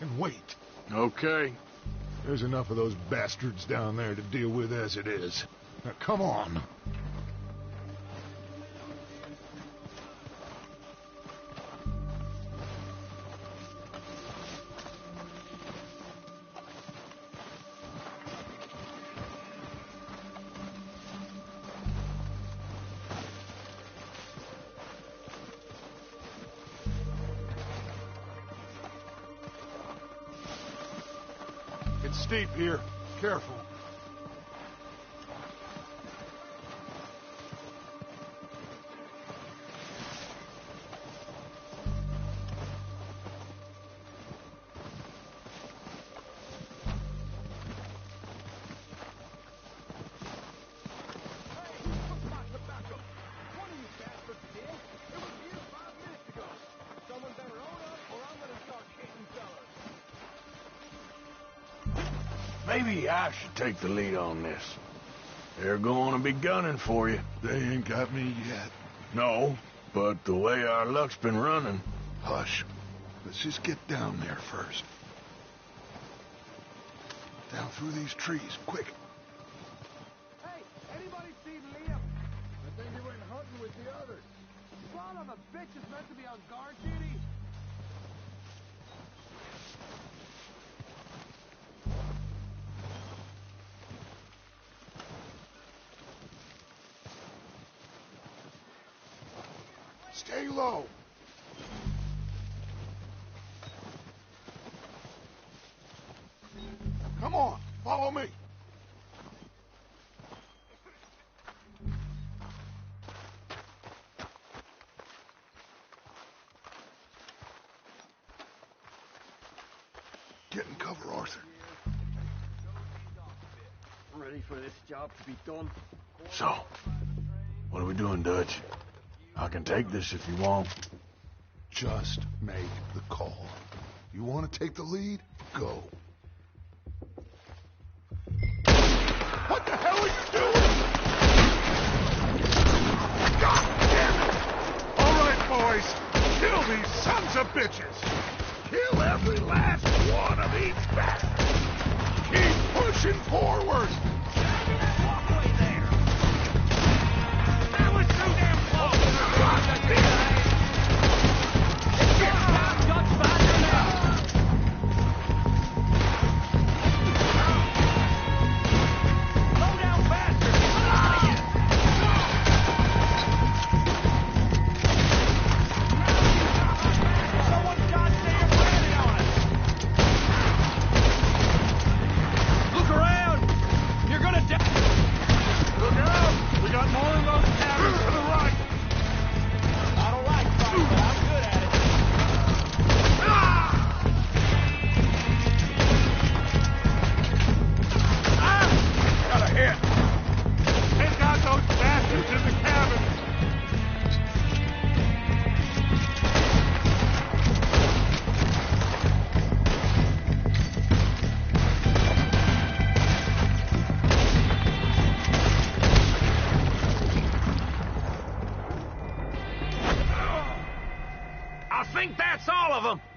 can wait. Okay. There's enough of those bastards down there to deal with as it is. Now, come on. It's steep here. Careful. Maybe I should take the lead on this. They're going to be gunning for you. They ain't got me yet. No, but the way our luck's been running... Hush. Let's just get down there first. Down through these trees, quick. Hey, anybody seen Liam? I think he went hunting with the others. Son of a bitch is meant to be on guard duty. Stay low. Come on, follow me. Get in cover, Arthur. Ready for this job to be done? So, what are we doing, Dutch? I can take this if you want. Just make the call. You want to take the lead? Go. What the hell are you doing? God damn it! All right, boys. Kill these sons of bitches. Kill every last one of these bastards. Keep pushing forward.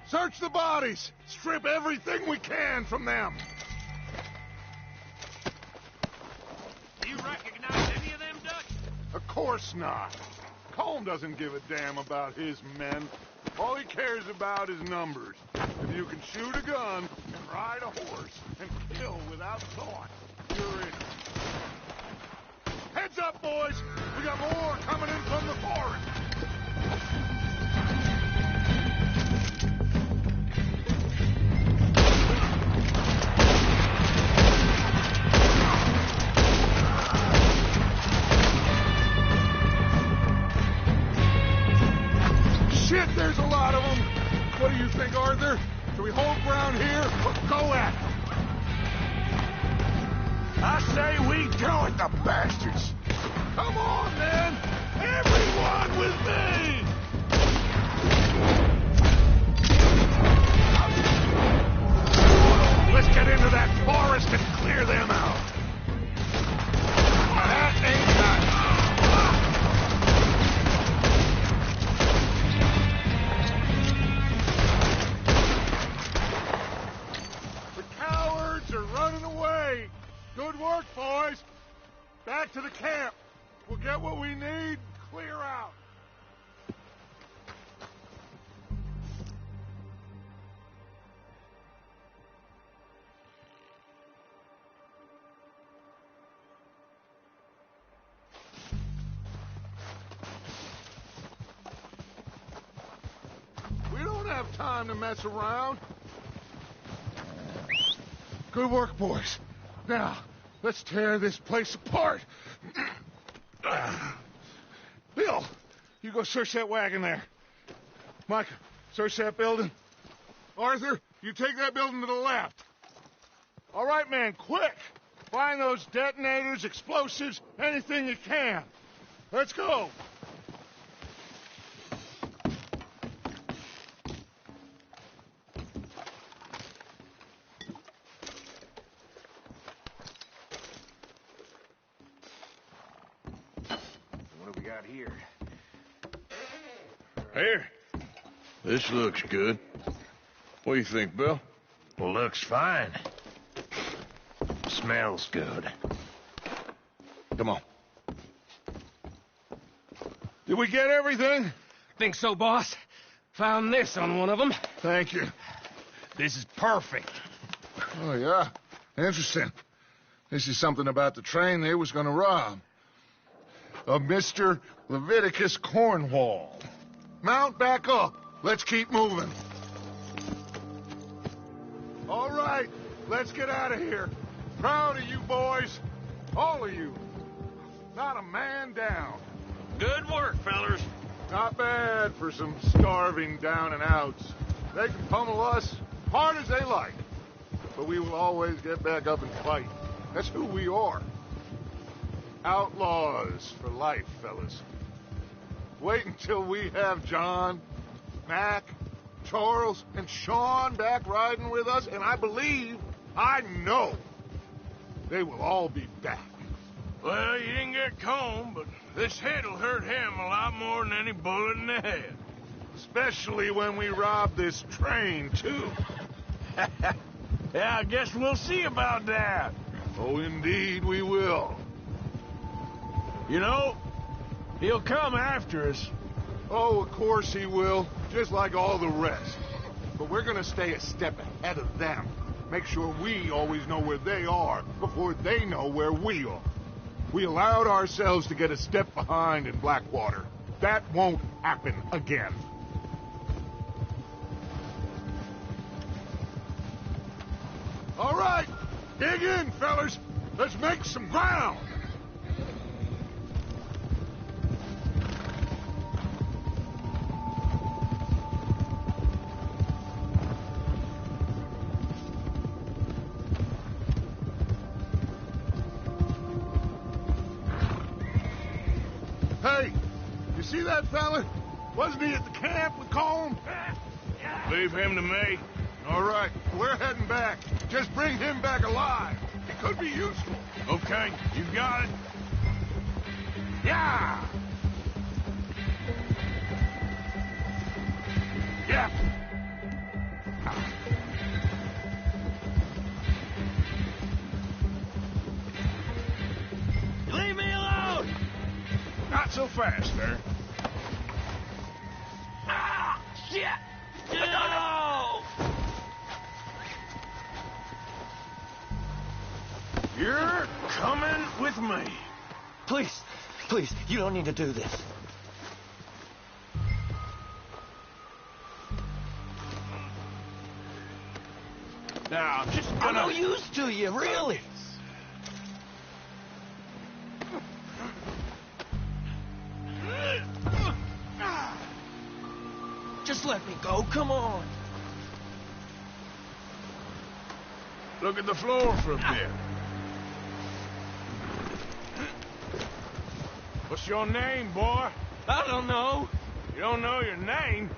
Search the bodies! Strip everything we can from them! Do you recognize any of them, Dutch? Of course not. Colm doesn't give a damn about his men. All he cares about is numbers. If you can shoot a gun and ride a horse and kill without thought, you're in. Heads up, boys! We got more coming in from the forest! Shit, there's a lot of them. What do you think, Arthur? Should we hold ground here or go at them? I say we do it, the bastards. Come on, then. Everyone with me. Let's get into that forest and clear them out. That ain't nice. Are running away. Good work, boys. Back to the camp. We'll get what we need, clear out. We don't have time to mess around. Good work, boys. Now, let's tear this place apart. Bill, you go search that wagon there. Mike, search that building. Arthur, you take that building to the left. All right, man, quick. Find those detonators, explosives, anything you can. Let's go. What do we got here? Here. This looks good. What do you think, Bill? Looks fine. Smells good. Come on. Did we get everything? Think so, boss. Found this on one of them. Thank you. This is perfect. Oh, yeah? Interesting. This is something about the train they was gonna rob. Of Mr. Leviticus Cornwall. Mount back up. Let's keep moving. All right, let's get out of here. Proud of you boys. All of you. Not a man down. Good work, fellers. Not bad for some starving down and outs. They can pummel us hard as they like. But we will always get back up and fight. That's who we are. Outlaws for life, fellas. Wait until we have John, Mac, Charles, and Sean back riding with us, and I know, they will all be back. Well, you didn't get Combe, but this hit'll hurt him a lot more than any bullet in the head. Especially when we rob this train, too. Yeah, I guess we'll see about that. Oh, indeed we will. You know, he'll come after us. Oh, of course he will, just like all the rest. But we're gonna stay a step ahead of them. Make sure we always know where they are before they know where we are. We allowed ourselves to get a step behind in Blackwater. That won't happen again. All right, dig in, fellas. Let's make some ground. Hey, you see that fella? Wasn't he at the camp with Colm? Leave him to me. All right, we're heading back. Just bring him back alive. He could be useful. Okay, you got it. Yeah! Yeah! Leave me alone! Not so fast, there. Ah! Shit! No! You're coming with me. Please, please, you don't need to do this. Now, I'm just I'm gonna... no use to you, really. Just let me go, come on. Look at the floor for a bit. What's your name, boy? I don't know. You don't know your name?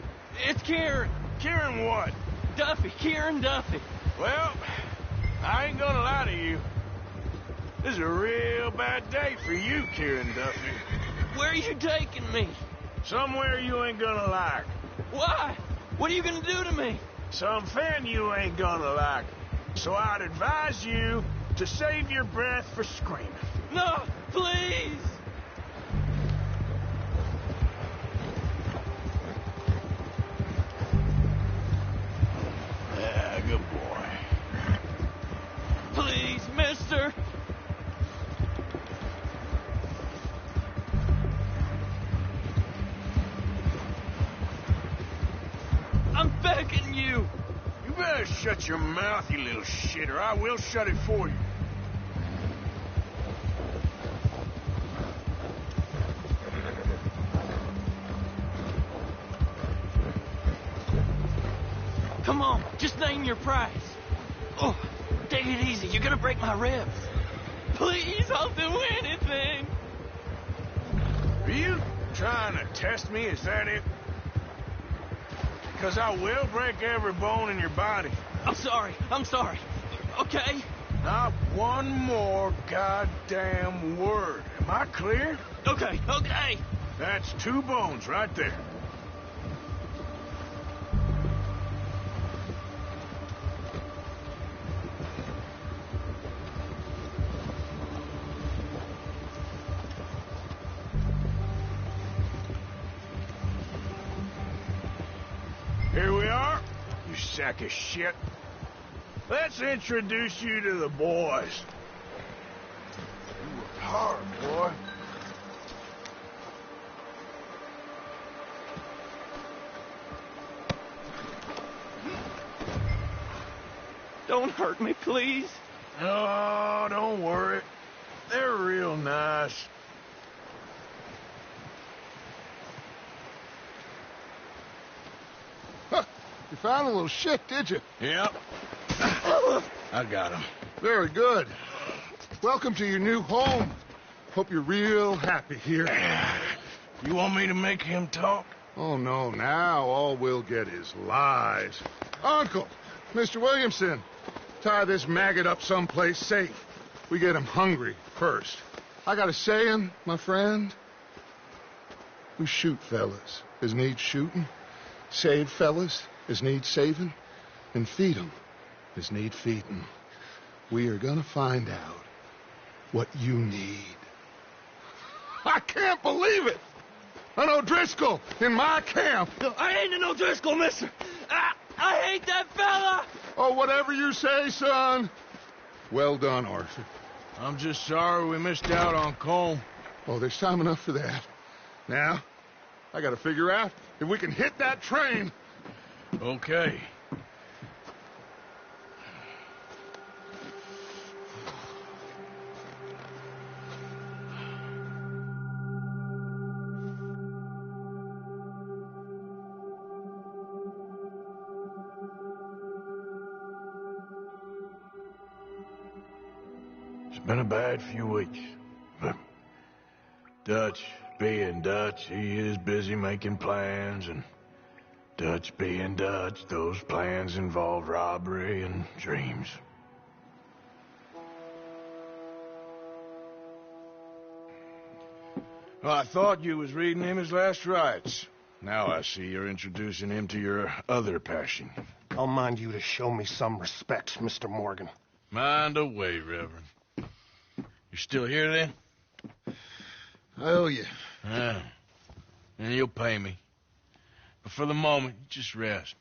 It's Kieran. Kieran what? Duffy, Kieran Duffy. Well, I ain't gonna lie to you. This is a real bad day for you, Kieran Duffy. Where are you taking me? Somewhere you ain't gonna like. Why? What are you gonna do to me? Something you ain't gonna like. So I'd advise you to save your breath for screaming. No, please. begging you. You better shut your mouth, you little shit, or I will shut it for you. Come on, just name your price. Oh, take it easy. You're gonna break my ribs. Please, I'll do anything. Are you trying to test me? Is that it? Because I will break every bone in your body. I'm sorry. Okay? Not one more goddamn word. Am I clear? Okay. That's 2 bones right there. Here we are, you sack of shit. Let's introduce you to the boys. You work hard, boy. Don't hurt me, please. Oh, don't worry. They're real nice. Huh. You found a little shit, did you? Yep. I got him. Very good. Welcome to your new home. Hope you're real happy here. You want me to make him talk? Oh, no. Now all we'll get is lies. Uncle, Mr. Williamson, tie this maggot up someplace safe. We get him hungry first. I got a saying, my friend. We shoot fellas as need shooting, save fellas as need saving, and feed 'em as need feeding. We are gonna find out what you need. I can't believe it! An O'Driscoll in my camp! No, I ain't an O'Driscoll, mister! I hate that fella! Oh, whatever you say, son. Well done, Arthur. I'm just sorry we missed out on Colm. Oh, there's time enough for that. Now, I gotta figure out if we can hit that train. Okay. It's been a bad few weeks, but Dutch being Dutch, he is busy making plans, and Dutch being Dutch, those plans involve robbery and dreams. Well, I thought you was reading him his last rites. Now I see you're introducing him to your other passion. I'll mind you to show me some respect, Mr. Morgan. Mind away, Reverend. You still here, then? I owe you. Yeah. And you'll pay me. But for the moment, just rest.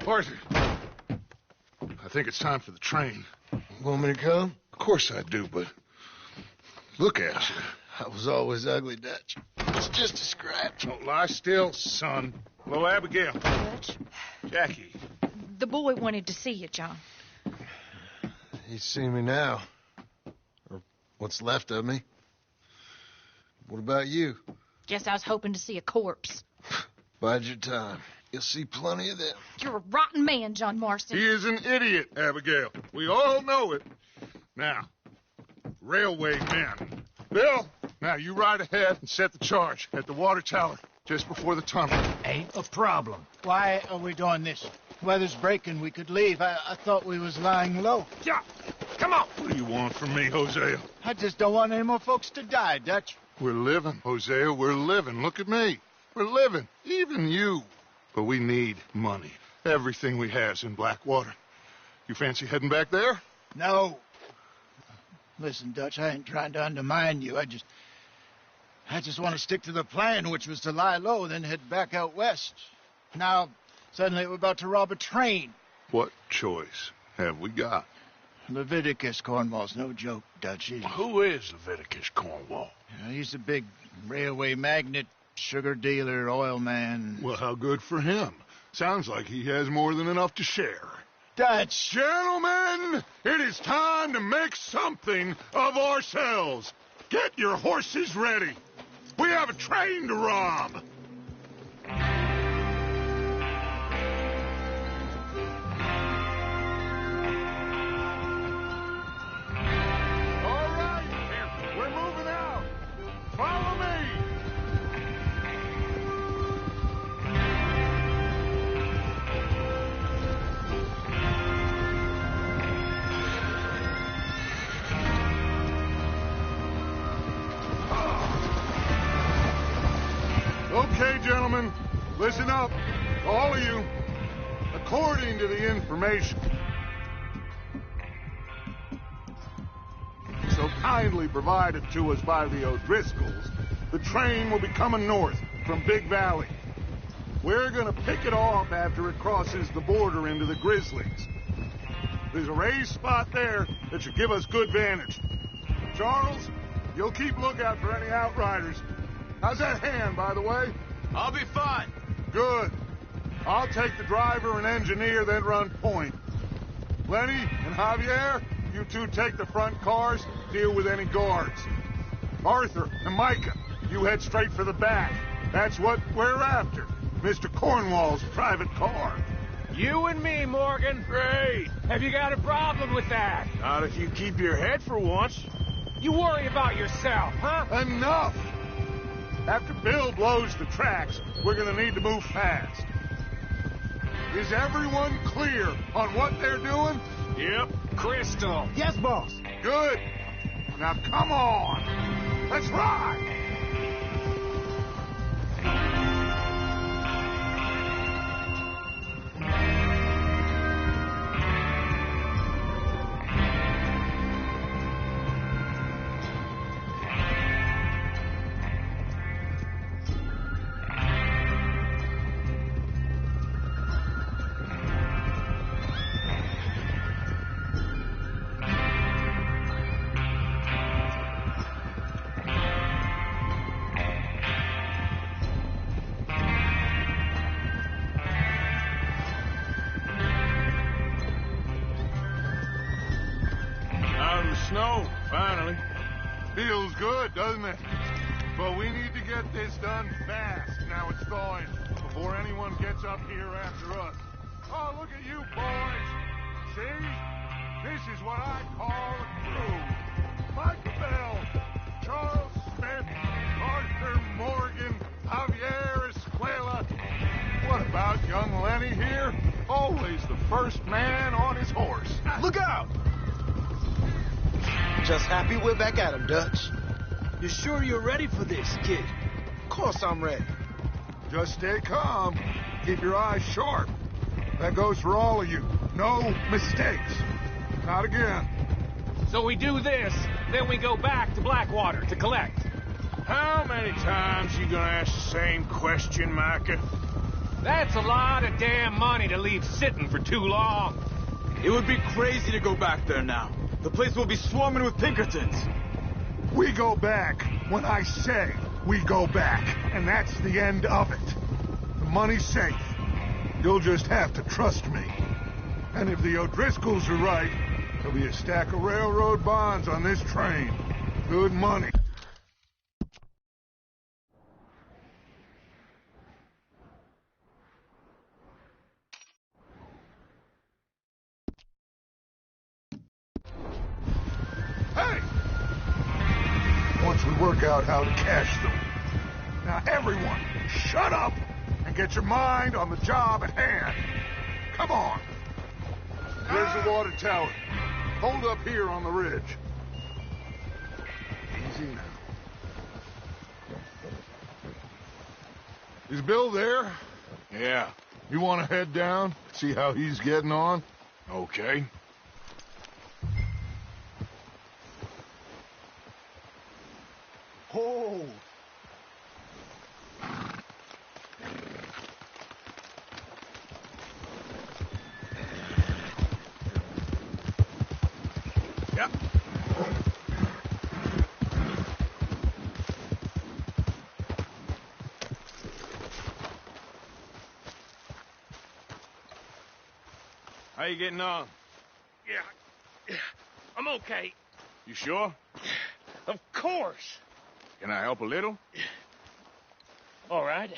Arthur, I think it's time for the train. Want me to come? Of course I do, but look at you. I was always ugly, Dutch. It's just a scratch. Don't lie still, son. Hello, Abigail. Dutch, Jackie. the boy wanted to see you, John. He's seen me now. Or what's left of me. What about you? Guess I was hoping to see a corpse. Bide your time. You'll see plenty of them. You're a rotten man, John Marston. He is an idiot, Abigail. We all know it. Now, railway men. Bill, now you ride ahead and set the charge at the water tower just before the tunnel. Ain't a problem. Why are we doing this? Weather's breaking. We could leave. I thought we was lying low. Yeah, come on. What do you want from me, Hosea? I just don't want any more folks to die, Dutch. We're living, Hosea. We're living. Look at me. We're living. Even you. But we need money. Everything we has in Blackwater. You fancy heading back there? No. Listen, Dutch, I ain't trying to undermine you. I just want to stick to the plan, which was to lie low, then head back out west. Now, suddenly we're about to rob a train. What choice have we got? Leviticus Cornwall's no joke, Dutch. Who is Leviticus Cornwall? He's a big railway magnate, sugar dealer, oil man. Well, how good for him. Sounds like he has more than enough to share. Dutch! Gentlemen, it is time to make something of ourselves. Get your horses ready. We have a train to rob. All right, we're moving out. Follow me. Okay, gentlemen, listen up, all of you. According to the information so kindly provided to us by the O'Driscolls, the train will be coming north from Big Valley. We're gonna pick it off after it crosses the border into the Grizzlies. There's a raised spot there that should give us good vantage. Charles, you'll keep lookout for any outriders. How's that hand, by the way? I'll be fine. Good. I'll take the driver and engineer, then run point. Lenny and Javier, you two take the front cars, deal with any guards. Arthur and Micah, you head straight for the back. That's what we're after. Mr. Cornwall's private car. You and me, Morgan. Great. Have you got a problem with that? Not if you keep your head for once. You worry about yourself, huh? Enough! After Bill blows the tracks, we're gonna need to move fast. Is everyone clear on what they're doing? Yep. Crystal. Yes, boss. Good. Now come on. Let's ride. Snow, finally. Feels good, doesn't it? But we need to get this done fast. Now it's thawing, before anyone gets up here after us. Oh, look at you boys. See? This is what I call a crew. Micah Bell, Charles Smith, Arthur Morgan, Javier Escuela. What about young Lenny here? Always the first man on his horse. Look out! Just happy we're back at him, Dutch. You sure you're ready for this, kid? Of course I'm ready. Just stay calm. Keep your eyes sharp. That goes for all of you. No mistakes. Not again. So we do this, then we go back to Blackwater to collect. How many times you gonna ask the same question, Micah? That's a lot of damn money to leave sitting for too long. It would be crazy to go back there now. The place will be swarming with Pinkertons. We go back when I say we go back, and that's the end of it. The money's safe. You'll just have to trust me. And if the O'Driscolls are right, there'll be a stack of railroad bonds on this train. Good money. Hey! Once we work out how to cash them. Now everyone, shut up and get your mind on the job at hand. Come on. There's the water tower. Hold up here on the ridge. Easy now. Is Bill there? Yeah. You want to head down, see how he's getting on? Okay. Oh. Yep. How you getting on? Yeah, I'm okay. You sure? Of course. Can I help a little? All right.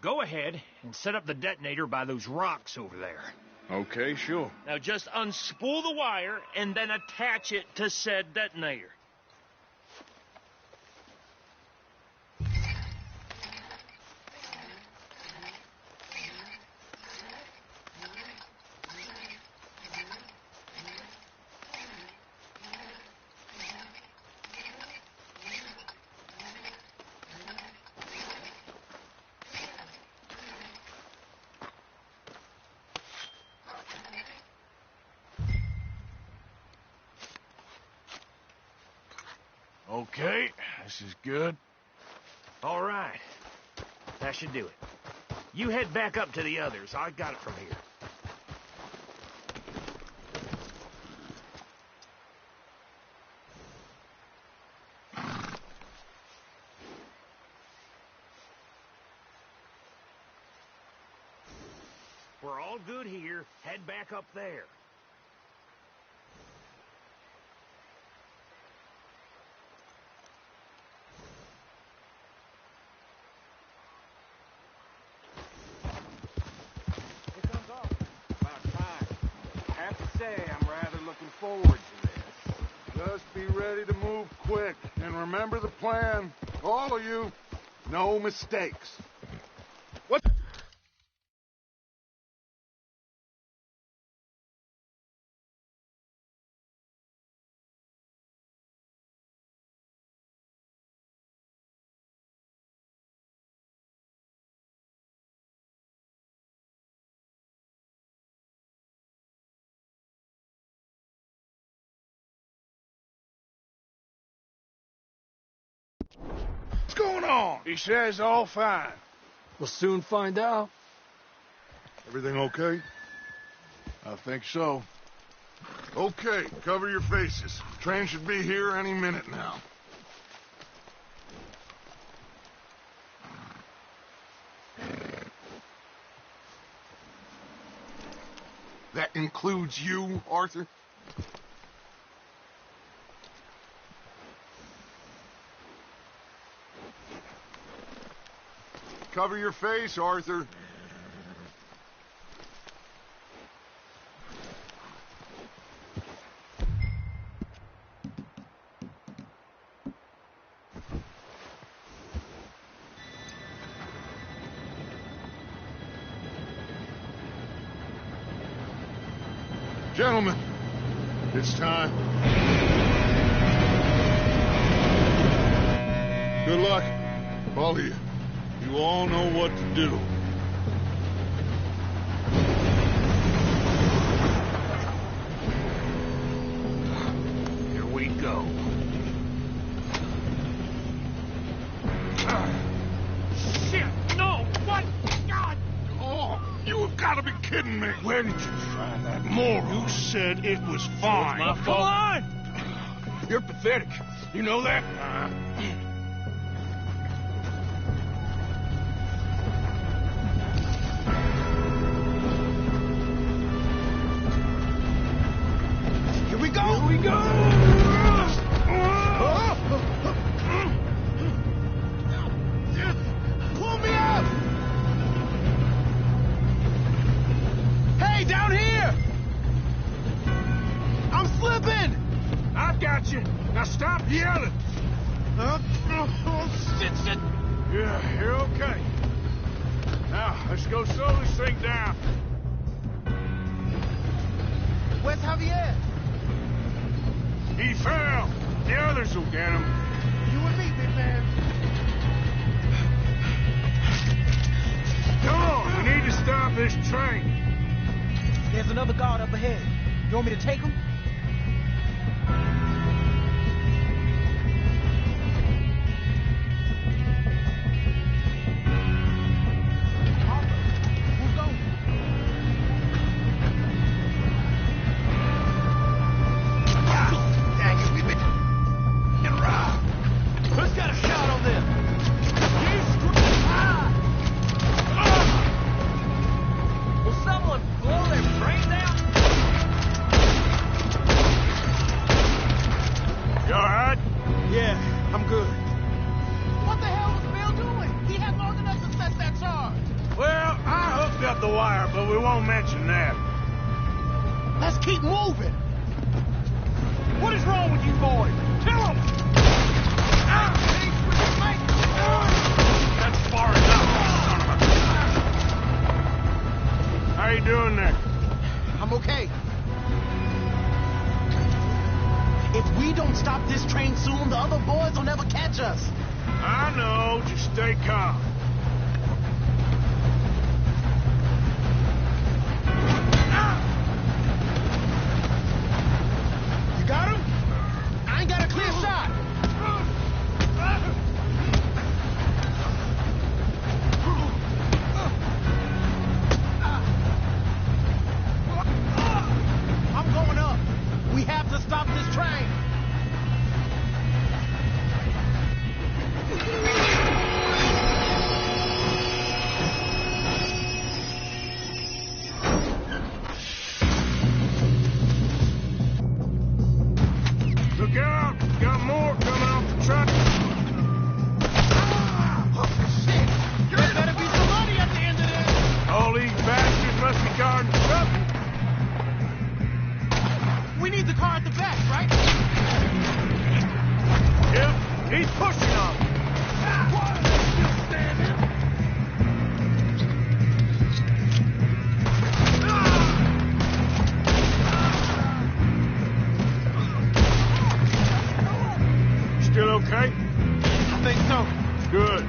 Go ahead and set up the detonator by those rocks over there. Okay, sure. Now just unspool the wire and then attach it to said detonator. Okay, this is good. All right. That should do it. You head back up to the others. I got it from here. We're all good here. Head back up there. I'm rather looking forward to this. Just be ready to move quick. And remember the plan. All of you, no mistakes. What? What's going on? He says all fine. We'll soon find out. Everything okay? I think so. Okay, cover your faces. Train should be here any minute now. That includes you, Arthur? Cover your face, Arthur. Gentlemen, it's time. Good luck, all of you. You all know what to do. Here we go. Shit! No! What? God! Oh, you have got to be kidding me. Where did you find that moron? You said it was fine. My fault. Come on! You're pathetic. You know that? Here we go! Here we go! Pull me up! Hey, down here! I'm slipping! I got you. Now stop yelling. Shit. Yeah, you're okay. Now, let's go slow this thing down. Where's Javier? He fell. The others will get him. You and me, big man. Come on, we need to stop this train. There's another guard up ahead. You want me to take him? Will someone blow their brains out? we won't mention that. Let's keep moving. What is wrong with you boys? Kill them! That's far enough, son of a... How you doing there? I'm okay. If we don't stop this train soon, the other boys will never catch us. I know. Just stay calm. You got him? I ain't got a clear shot. I'm going up. We have to stop this train. Look out! Got more coming off the truck. Shit! There better be some money at the end of this. All these bastards must be guarding trouble. We need the car at the back, right? Yep, he's pushing on me. Why are they still standing? Still okay? I think so. Good.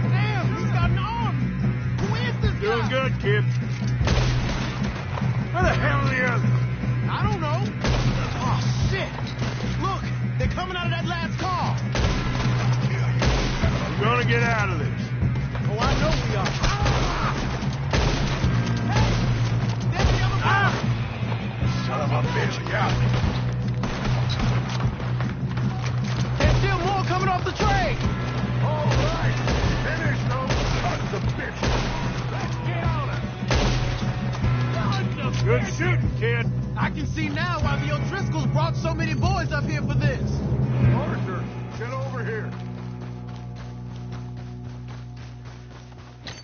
Damn, he's got an arm. Who is this guy? Doing good, kid. Where the hell are the others? I don't know. Oh, shit. Look, they're coming out of that last car. We're gonna get out of this. Oh, I know we are. Hey, there's the other car. Son of a bitch, got me. There's still more coming off the train. All right. Finish those sons of bitches. Let's get on it. Good shooting, kid. I can see now why the O'Driscolls brought so many boys up here for this. Arthur, get over here.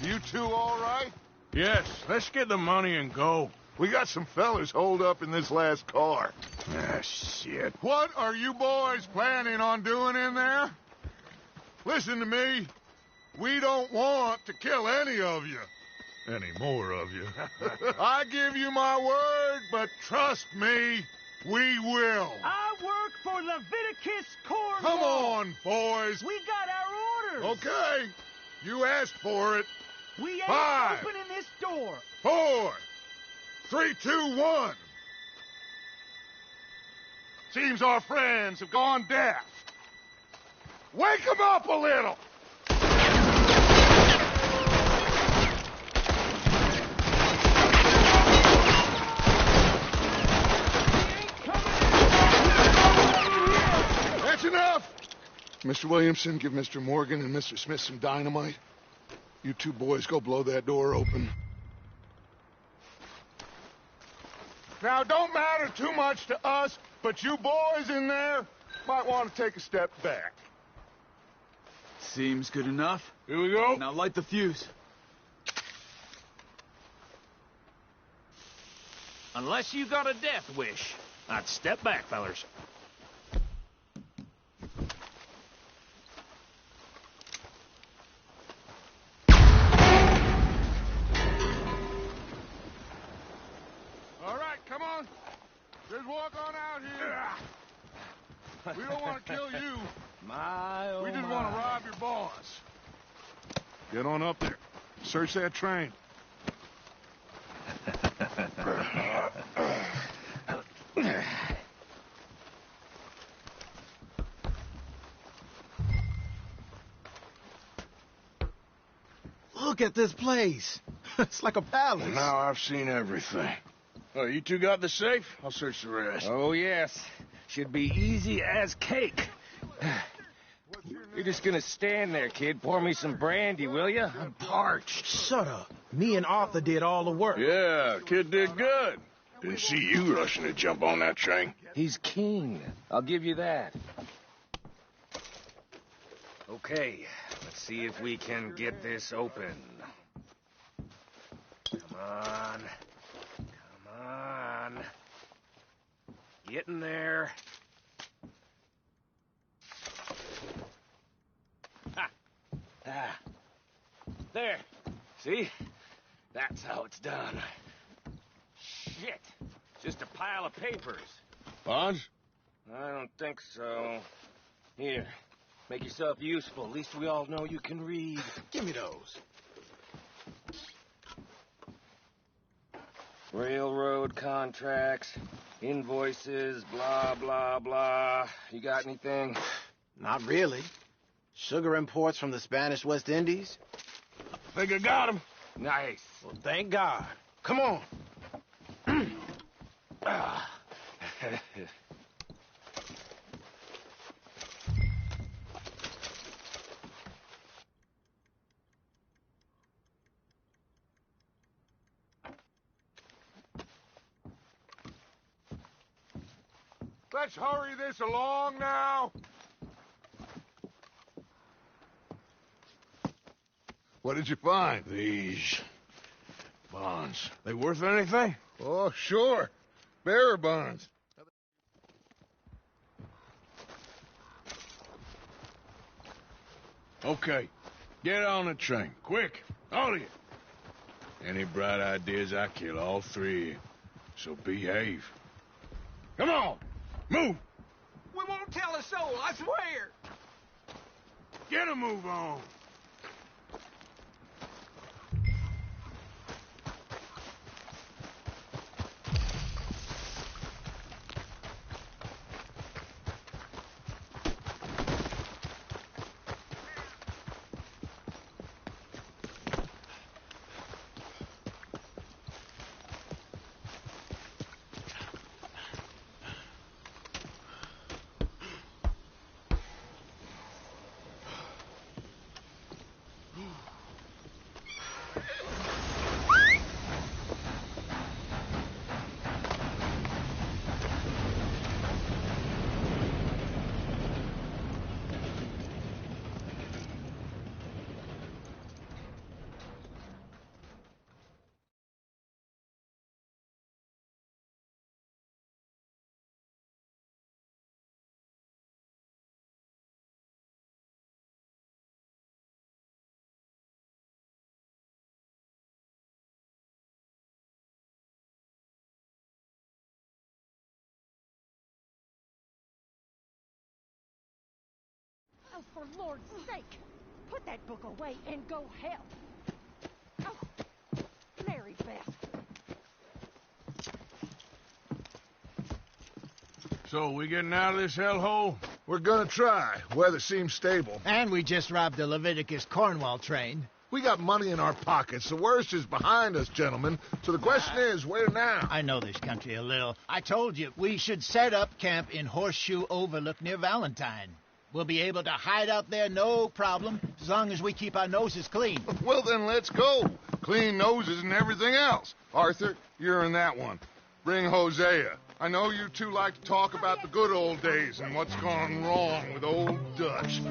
You two all right? Yes, let's get the money and go. We got some fellas holed up in this last car. Ah, shit. What are you boys planning on doing in there? Listen to me. We don't want to kill any of you. Any more of you. I give you my word, but trust me, we will. I work for Leviticus Corps. Come on, boys. We got our orders. Okay. You asked for it. We ain't 5, opening this door. 4, 3, 2, 1. Seems our friends have gone deaf. Wake them up a little. That's enough. Mr. Williamson, give Mr. Morgan and Mr. Smith some dynamite. You two boys go blow that door open. Now, don't matter too much to us, but you boys in there might want to take a step back. Seems good enough. Here we go. Now light the fuse. Unless you got a death wish, I'd step back, fellers. All right, come on. Just walk on out here. We don't want to kill you. My, oh We just my. want to rob your boss. Get on up there. Search that train. Look at this place. It's like a palace. Now I've seen everything. Oh, you two got the safe? I'll search the rest. Oh, yes. Should be easy as cake. You're just gonna stand there, kid. Pour me some brandy, will you? I'm parched. Shut up. Me and Arthur did all the work. Yeah, kid did good. Didn't see you rushing to jump on that train. He's keen. I'll give you that. Okay, let's see if we can get this open. Come on. Come on. Get in there. Ha! Ah. There. See? That's how it's done. Shit. Just a pile of papers. Bonds? I don't think so. Here. Make yourself useful. At least we all know you can read. Give me those. Railroad contracts, invoices, blah, blah, blah. You got anything? Not really. Sugar imports from the Spanish West Indies? I think I got him. Nice. Well, thank God. Come on. Let's hurry this along now. What did you find? These bonds. They worth anything? Oh, sure. Bearer bonds. Okay. Get on the train. Quick. All of you. Any bright ideas, I kill all three of you. So behave. Come on. Move. We won't tell a soul, I swear. Get a move on. Oh, for Lord's sake, put that book away and go help. Oh, Mary Beth. So, we getting out of this hellhole? We're gonna try. Weather seems stable. And we just robbed the Leviticus Cornwall train. We got money in our pockets. The worst is behind us, gentlemen. So the question is, where now? I know this country a little. I told you, we should set up camp in Horseshoe Overlook near Valentine. We'll be able to hide out there, no problem, as long as we keep our noses clean. Well, then let's go. Clean noses and everything else. Arthur, you're in that one. Bring Hosea. I know you two like to talk about the good old days and what's gone wrong with old Dutch.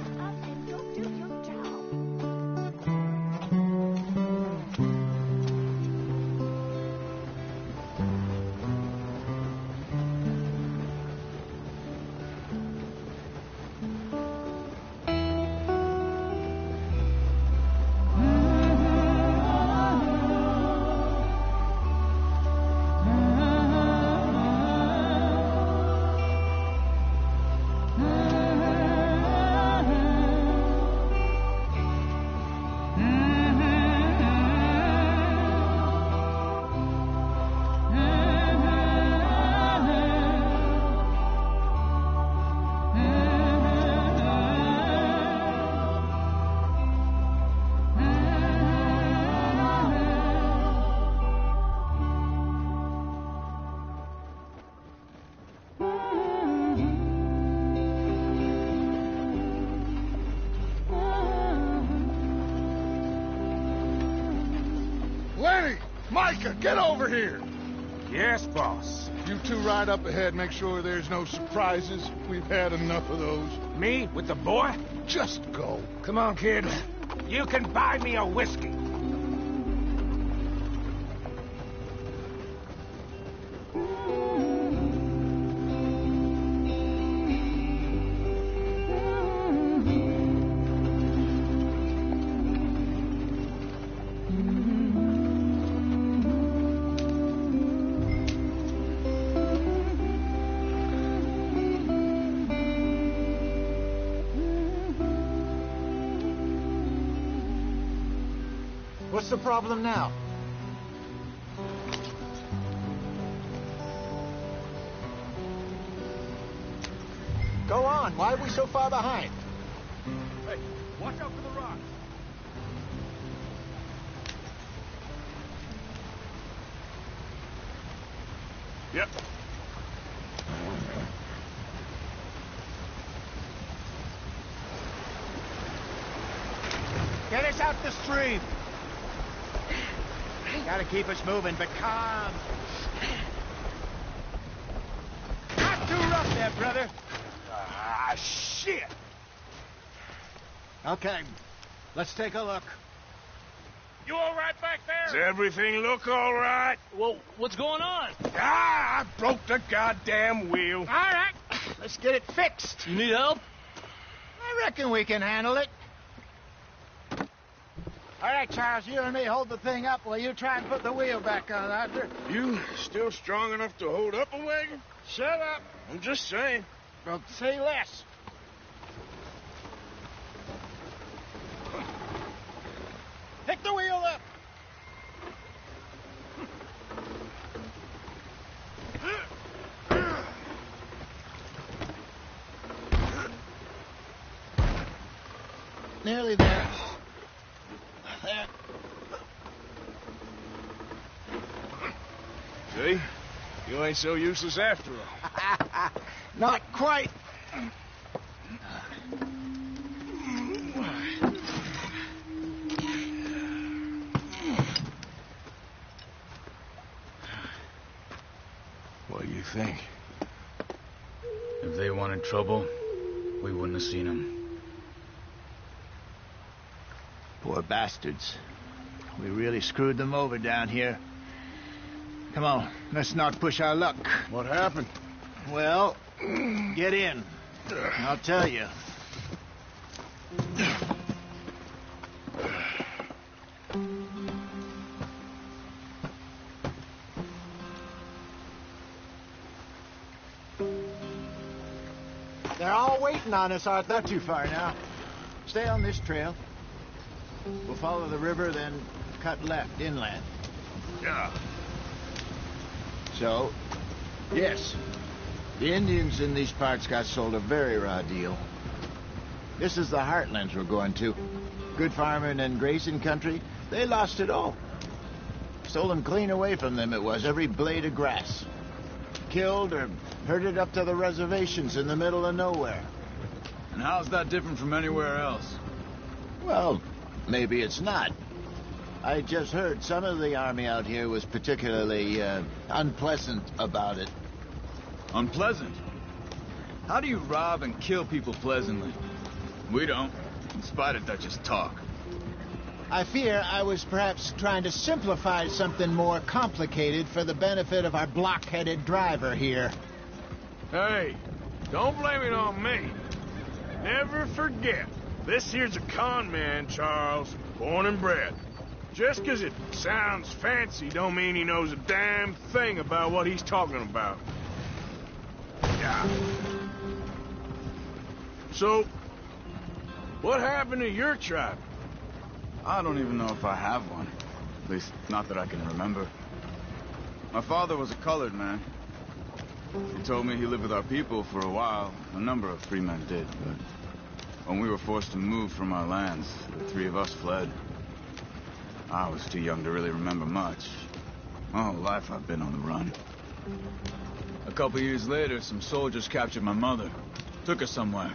Micah, get over here! Yes, boss. You two ride up ahead, make sure there's no surprises. We've had enough of those. Me? With the boy? Just go. Come on, kid. You can buy me a whiskey. What's the problem now? Go on. Why are we so far behind? Hey, watch out for the rocks. Yep. Get us out the stream. Gotta keep us moving, but calm. Not too rough there, brother. Ah, shit! Okay, let's take a look. You all right back there? Does everything look all right? Well, what's going on? Ah, I broke the goddamn wheel. All right, let's get it fixed. You need help? I reckon we can handle it. All right, Charles, you and me hold the thing up while you try and put the wheel back on, Arthur. You still strong enough to hold up a wagon? Shut up. I'm just saying. Well, say less. Pick the wheel up. Nearly there. There. See? You ain't so useless after all. Not quite. What do you think? If they wanted trouble, we wouldn't have seen them. Poor bastards. We really screwed them over down here. Come on, let's not push our luck. What happened? Well, get in. I'll tell you. They're all waiting on us, Art. Not too far now. Stay on this trail. We'll follow the river, then cut left, inland. Yeah. So, yes, the Indians in these parts got sold a very raw deal. This is the heartlands we're going to. Good farming and grazing country, they lost it all. Stolen clean away from them it was, every blade of grass. Killed or herded up to the reservations in the middle of nowhere. And how's that different from anywhere else? Well, maybe it's not. I just heard some of the army out here was particularly unpleasant about it. Unpleasant? How do you rob and kill people pleasantly? We don't, in spite of Dutch's talk. I fear I was perhaps trying to simplify something more complicated for the benefit of our block-headed driver here. Hey, don't blame it on me. Never forget, this here's a con man, Charles, born and bred. Just 'cause it sounds fancy don't mean he knows a damn thing about what he's talking about. Yeah. So, what happened to your tribe? I don't even know if I have one. At least, not that I can remember. My father was a colored man. He told me he lived with our people for a while. A number of free men did, but when we were forced to move from our lands, the three of us fled. I was too young to really remember much. My whole life I've been on the run. A couple years later, some soldiers captured my mother. Took her somewhere.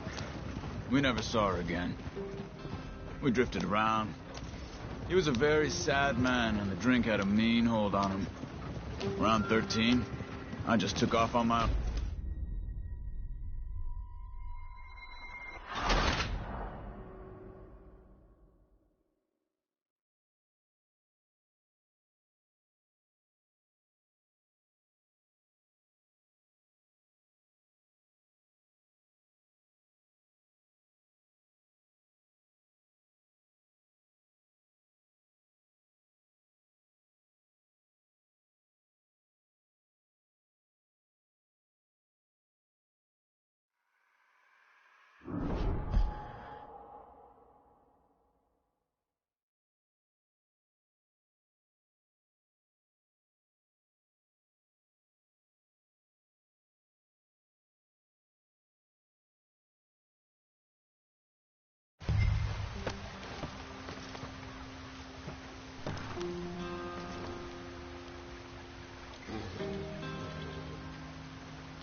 We never saw her again. We drifted around. He was a very sad man, and the drink had a mean hold on him. Around 13, I just took off on my own.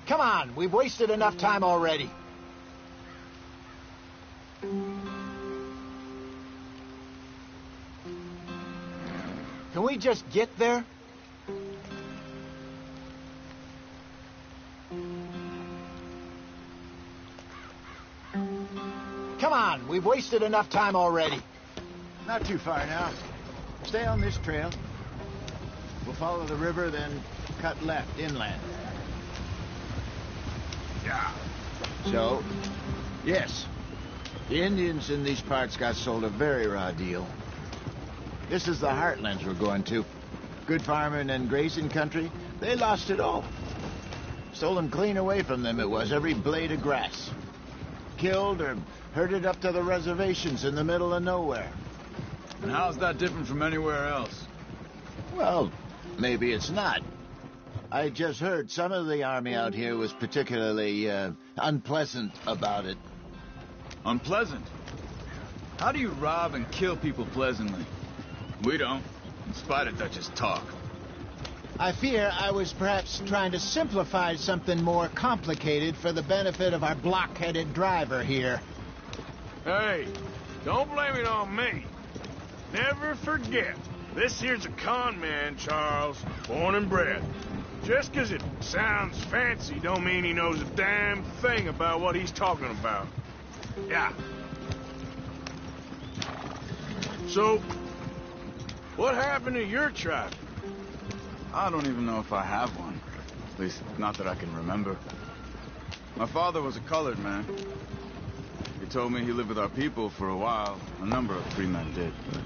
Come on, we've wasted enough time already. Can we just get there? Come on, we've wasted enough time already. Not too far now. Stay on this trail. We'll follow the river, then cut left inland. Yeah. So, yes, the Indians in these parts got sold a very raw deal. This is the heartlands we're going to. Good farming and grazing country, they lost it all. Stolen clean away from them it was, every blade of grass. Killed or herded up to the reservations in the middle of nowhere. And how's that different from anywhere else? Well, maybe it's not. I just heard some of the army out here was particularly unpleasant about it. Unpleasant? How do you rob and kill people pleasantly? We don't, in spite of Dutch's talk. I fear I was perhaps trying to simplify something more complicated for the benefit of our block-headed driver here. Hey, don't blame it on me. Never forget, this here's a con man, Charles, born and bred. Just 'cause it sounds fancy don't mean he knows a damn thing about what he's talking about. Yeah. So, what happened to your tribe? I don't even know if I have one. At least, not that I can remember. My father was a colored man. He told me he lived with our people for a while. A number of free men did. But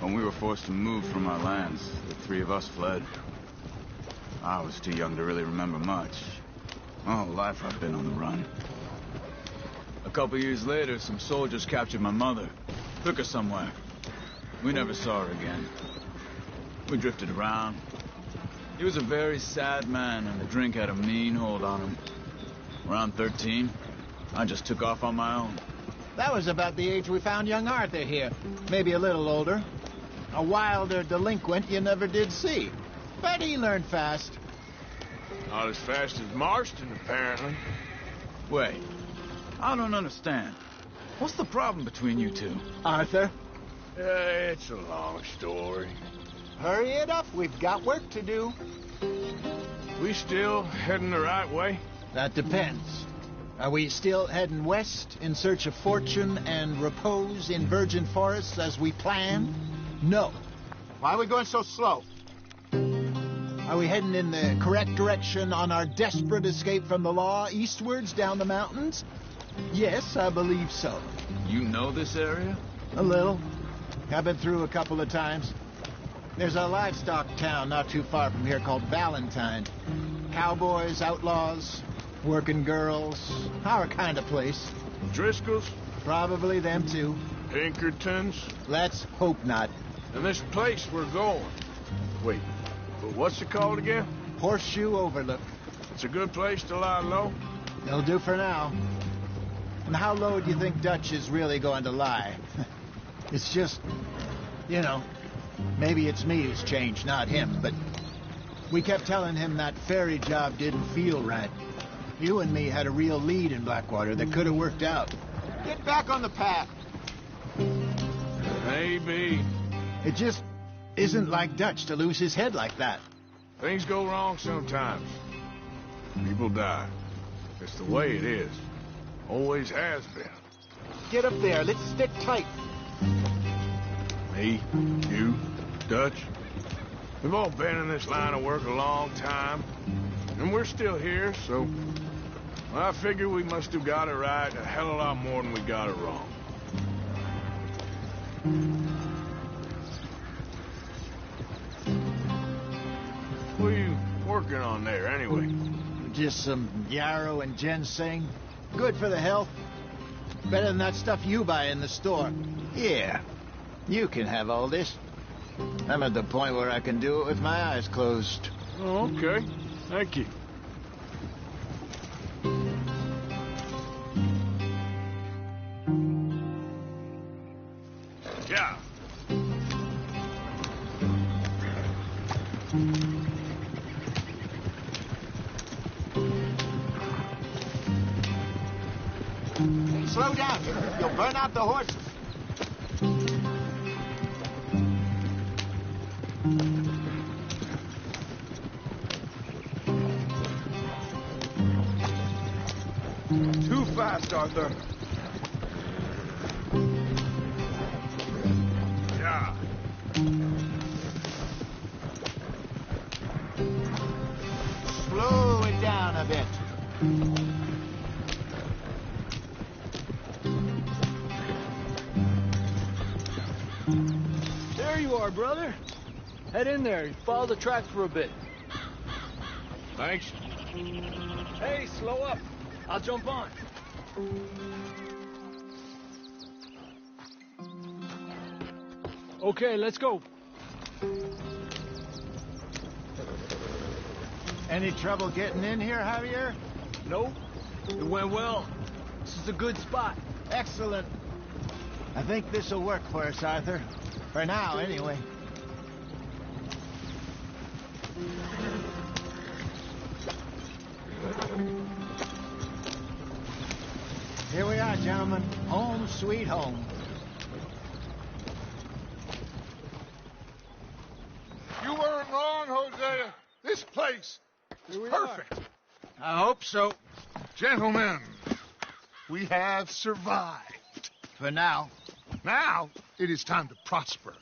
when we were forced to move from our lands, the three of us fled. I was too young to really remember much. My whole life I've been on the run. A couple years later, some soldiers captured my mother. Took her somewhere. We never saw her again. We drifted around. He was a very sad man, and the drink had a mean hold on him. Around 13, I just took off on my own. That was about the age we found young Arthur here. Maybe a little older. A wilder delinquent you never did see. But he learned fast. Not as fast as Marston, apparently. Wait, I don't understand. What's the problem between you two? Arthur? It's a long story. Hurry it up, we've got work to do. We still heading the right way? That depends. Are we still heading west in search of fortune and repose in virgin forests as we planned? No. Why are we going so slow? Are we heading in the correct direction on our desperate escape from the law eastwards down the mountains? Yes, I believe so. You know this area? A little. I've been through a couple of times. There's a livestock town not too far from here called Valentine. Cowboys, outlaws, working girls, our kind of place. Driscoll's? Probably them too. Pinkertons? Let's hope not. And this place we're going. Wait, but what's it called again? Horseshoe Overlook. It's a good place to lie low? It'll do for now. And how low do you think Dutch is really going to lie? It's just, you know, maybe it's me who's changed, not him, but we kept telling him that ferry job didn't feel right. You and me had a real lead in Blackwater that could have worked out. Get back on the path. Maybe. It just isn't like Dutch to lose his head like that. Things go wrong sometimes. People die. It's the way it is. Always has been. Get up there. Let's stick tight. Me, you, Dutch. We've all been in this line of work a long time. And we're still here, so I figure we must have got it right a hell of a lot more than we got it wrong. What are you working on there, anyway? Just some yarrow and ginseng. Good for the health. Better than that stuff you buy in the store. Yeah, you can have all this. I'm at the point where I can do it with my eyes closed. Oh, okay. Thank you. Yeah. Hey, slow down. You'll burn out the horses. Too fast, Arthur. Yeah. Slow it down a bit. There you are, brother. Head in there. Follow the track for a bit. Thanks. Hey, slow up. I'll jump on. Okay, let's go. Any trouble getting in here, Javier? Nope. It went well. This is a good spot. Excellent. I think this'll work for us, Arthur. For now, anyway. Here we are, gentlemen. Home sweet home. You weren't wrong, Hosea. This place is perfect. I hope so. Gentlemen, we have survived. For now. Now, it is time to prosper.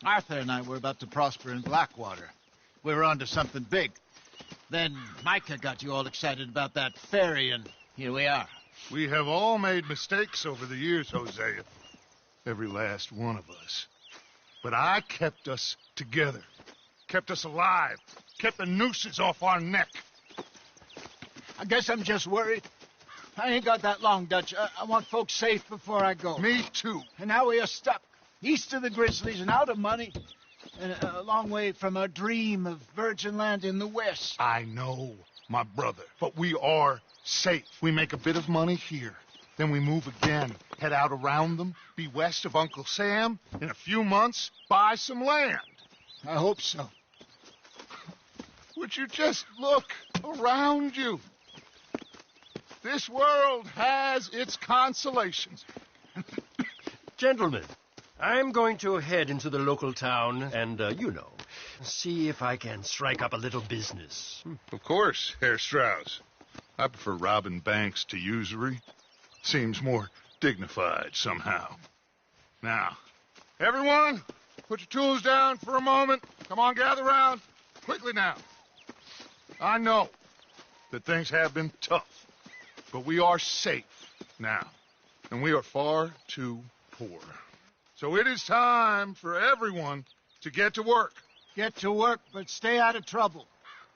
Arthur and I were about to prosper in Blackwater. We were onto something big. Then Micah got you all excited about that ferry, and here we are. We have all made mistakes over the years, Hosea. Every last one of us. But I kept us together. Kept us alive. Kept the nooses off our neck. I guess I'm just worried. I ain't got that long, Dutch. I want folks safe before I go. Me too. And now we are stuck. East of the Grizzlies and out of money. And a long way from our dream of virgin land in the west. I know, my brother. But we are safe. We make a bit of money here. Then we move again. Head out around them. Be west of Uncle Sam. In a few months, buy some land. I hope so. Would you just look around you? This world has its consolations. Gentlemen, I'm going to head into the local town and, see if I can strike up a little business. Of course, Herr Strauss. I prefer robbing banks to usury. Seems more dignified somehow. Now, everyone, put your tools down for a moment. Come on, gather round. Quickly now. I know that things have been tough, but we are safe now, and we are far too poor. So it is time for everyone to get to work. Get to work, but stay out of trouble.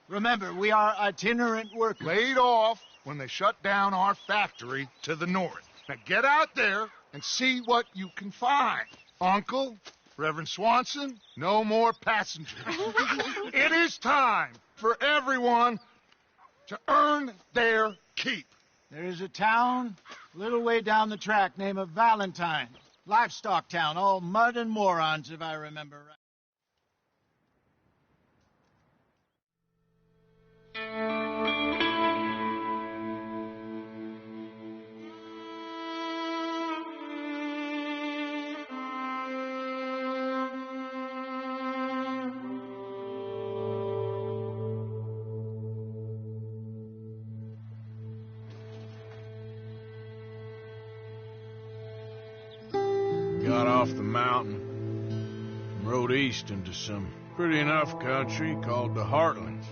Remember, we are itinerant workers. Laid off when they shut down our factory to the north. Now get out there and see what you can find. Uncle, Reverend Swanson, no more passengers. It is time for everyone to earn their keep. There is a town a little way down the track named Valentine. Livestock town, all mud and morons, if I remember right. Got off the mountain and rode east into some pretty enough country called the Heartlands.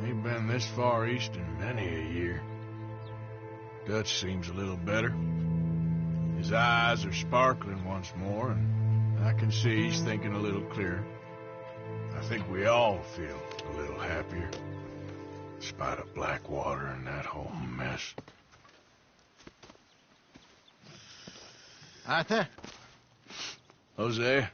Ain't been this far east in many a year. Dutch seems a little better. His eyes are sparkling once more, and I can see he's thinking a little clearer. I think we all feel a little happier, in spite of Blackwater and that whole mess. Arthur? Jose?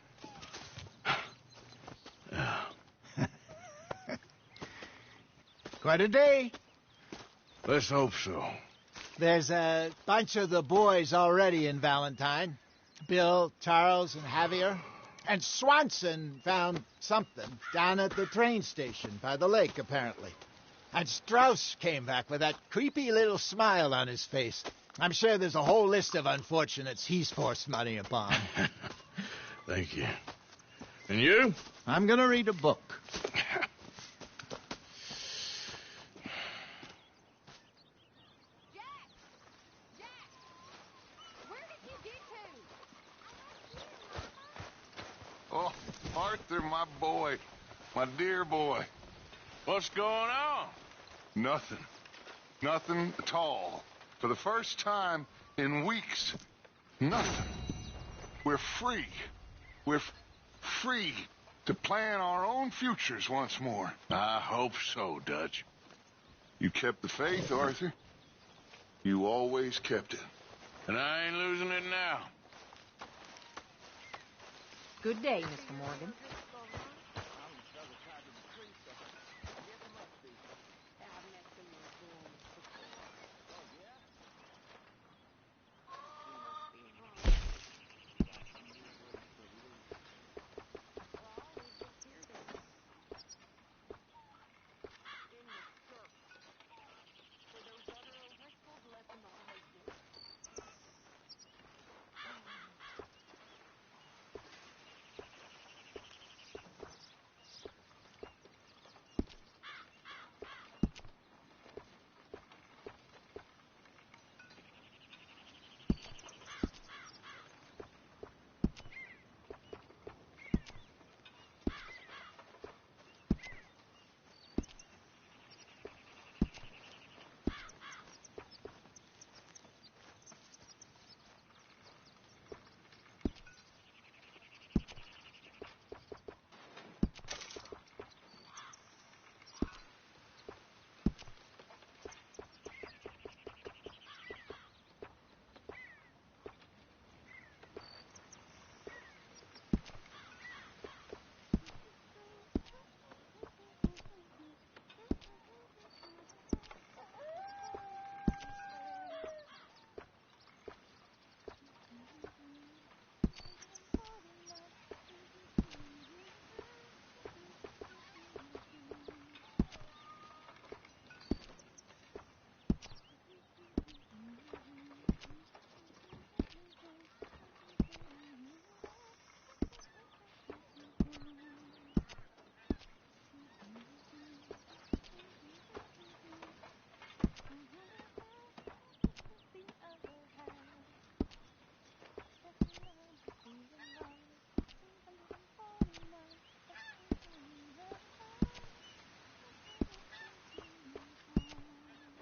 Quite a day. Let's hope so. There's a bunch of the boys already in Valentine. Bill, Charles, and Javier. And Swanson found something down at the train station by the lake, apparently. And Strauss came back with that creepy little smile on his face. I'm sure there's a whole list of unfortunates he's forced money upon. Thank you. And you? I'm gonna read a book. Oh, Arthur, my boy. My dear boy. What's going on? Nothing. Nothing at all. For the first time in weeks, nothing. We're free. We're free to plan our own futures once more. I hope so, Dutch. You kept the faith, Arthur. You always kept it. And I ain't losing it now. Good day, Mr. Morgan.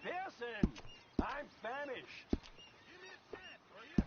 Pearson, I'm famished. Give me a chance, will you?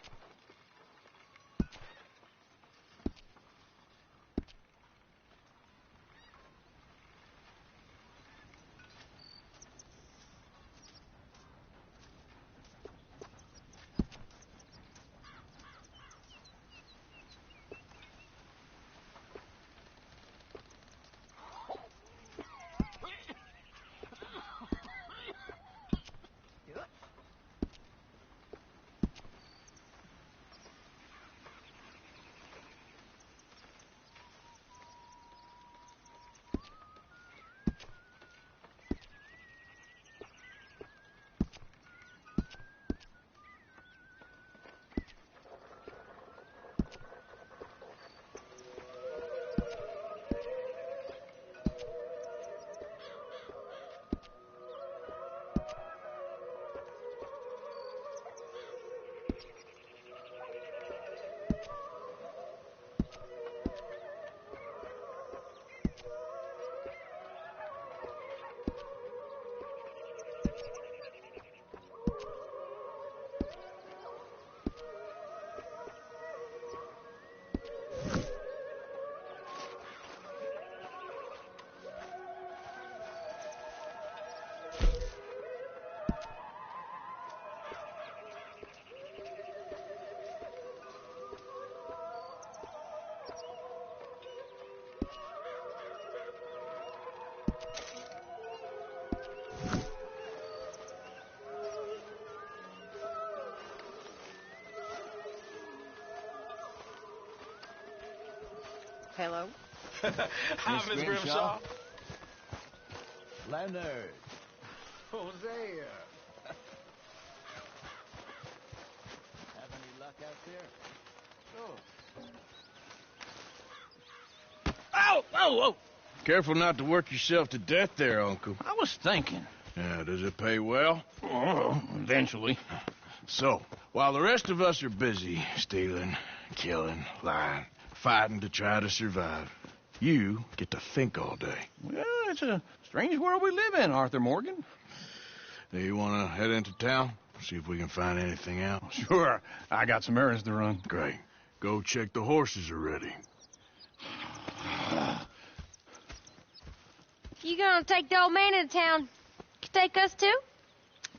Hello? Hi, Miss Grimshaw. Leonard. Hosea. Have any luck out there? Sure. Ow! Oh, oh! Careful not to work yourself to death there, Uncle. I was thinking. Yeah, does it pay well? Oh, eventually. So, while the rest of us are busy stealing, killing, lying, fighting to try to survive, you get to think all day. Well, it's a strange world we live in, Arthur Morgan. Do you want to head into town? See if we can find anything out? Sure. I got some errands to run. Great. Go check the horses are ready. You gonna take the old man into town? You take us too?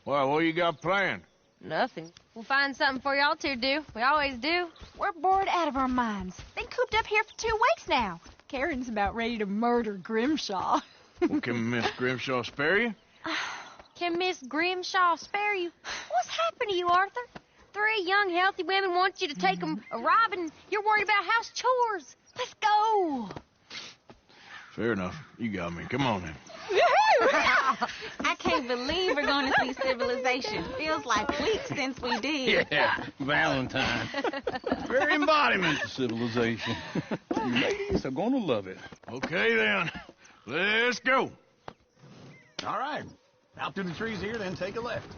Well, what you got planned? Nothing. We'll find something for y'all to do. We always do. We're bored out of our minds. Been cooped up here for 2 weeks now. Karen's about ready to murder Grimshaw. Well, can Miss Grimshaw spare you? Can Miss Grimshaw spare you? What's happened to you, Arthur? 3 young, healthy women want you to take them a robbing. You're worried about house chores. Let's go. Fair enough. You got me. Come on, then. I can't believe we're going to see civilization. Feels like weeks since we did. Yeah, Valentine. Very embodiment of civilization. You ladies are going to love it. Okay, then. Let's go. All right. Out through the trees here, then take a left.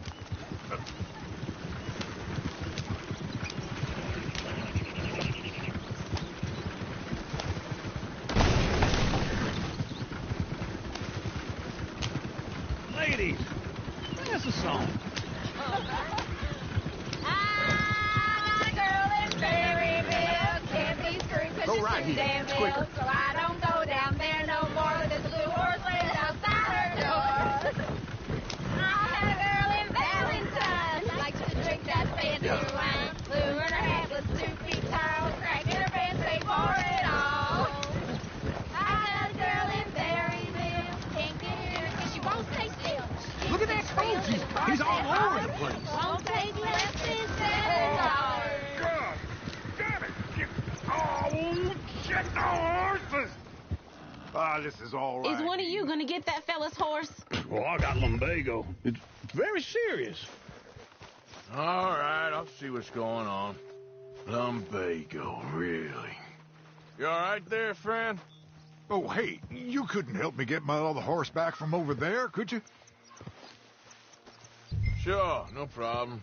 Ladies, sing us a song. Go right here. It's quicker. So I don't go down there no more. There's a blue horse laid outside her door. I'm a girl in Valentine. Likes to drink that fancy wine. Blue in her hat was 2 feet tall. Cracking her pants, they pour it all. I'm a girl in Berryville. Can't get her 'cause she won't stay still. Look at that coach. He's all over the place. Won't take less than $7. God damn it! Oh, shit, the horses! Ah, this is all right. Is one of you going to get that fella's horse? Well, I got lumbago. It's very serious. All right, I'll see what's going on. Lumbago, really? You all right there, friend? Oh, hey, you couldn't help me get my other horse back from over there, could you? Sure, no problem.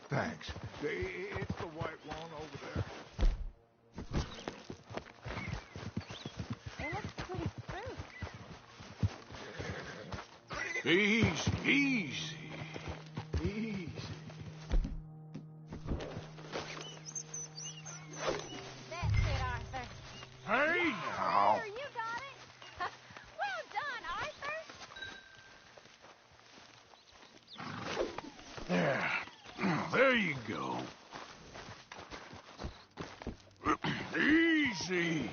Thanks. It's the white one over there. Easy, easy, easy. That's it, Arthur. Hey! Arthur, you got it. Well done, Arthur. There. There you go. Easy.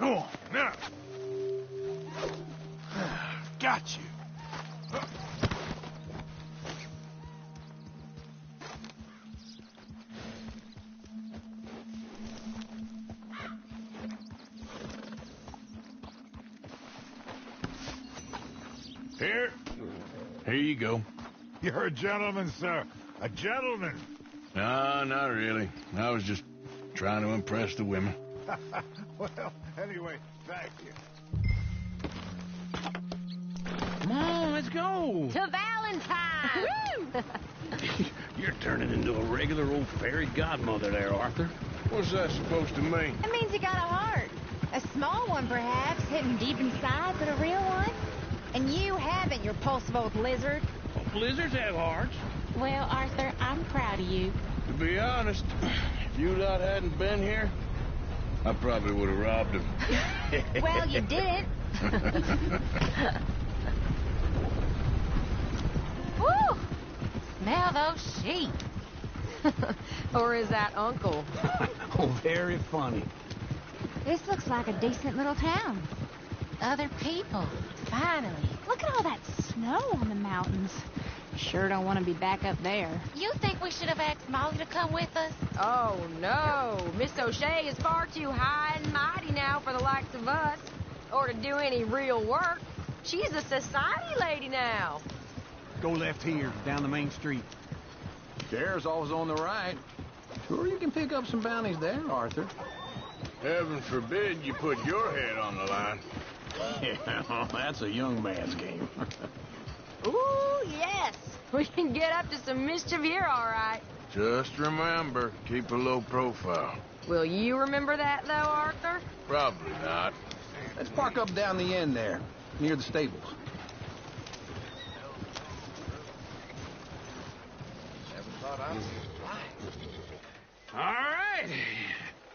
Oh, now. Got you. Here you go. You're a gentleman, sir. A gentleman. No, not really. I was just trying to impress the women. Well, anyway, thank you. Come on, let's go. To Valentine. You're turning into a regular old fairy godmother there, Arthur. What's that supposed to mean? It means you got a heart. A small one, perhaps, hidden deep inside, but a real one. And you haven't, you repulsive old lizard. Well, lizards have hearts. Well, Arthur, I'm proud of you. To be honest, if you lot hadn't been here, I probably would have robbed him. Well, you didn't. Woo! Smell those sheep. Or is that Uncle? Oh, very funny. This looks like a decent little town. Other people. Finally. Look at all that snow on the mountains. Sure don't want to be back up there. You think we should have asked Molly to come with us? Oh, no. Miss O'Shea is far too high and mighty now for the likes of us. or to do any real work. She's a society lady now. Go left here, down the main street. Chair's always on the right. Sure you can pick up some bounties there, Arthur. Heaven forbid you put your head on the line. Yeah, that's a young man's game. Ooh, yes. We can get up to some mischief here, all right. Just remember, keep a low profile. Will you remember that, though, Arthur? Probably not. Let's park up down the end there, near the stables. All right.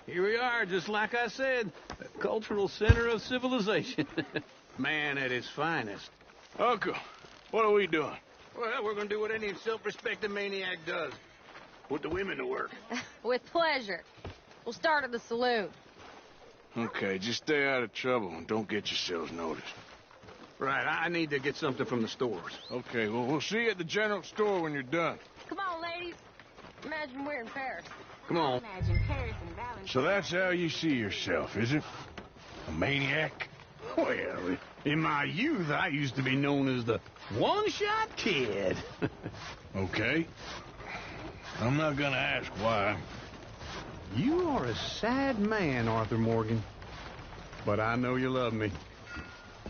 Here we are, just like I said. The cultural center of civilization. Man at his finest. Uncle, what are we doing? Well, we're gonna do what any self-respecting maniac does. Put the women to work. With pleasure. We'll start at the saloon. Okay, just stay out of trouble and don't get yourselves noticed. Right, I need to get something from the stores. Okay, well, we'll see you at the general store when you're done. Come on, ladies. Imagine we're in Paris. Come on. Imagine Paris and Valentine. So that's how you see yourself, is it? A maniac? Well, in my youth, I used to be known as the one-shot kid. Okay. I'm not gonna ask why. You are a sad man, Arthur Morgan. But I know you love me.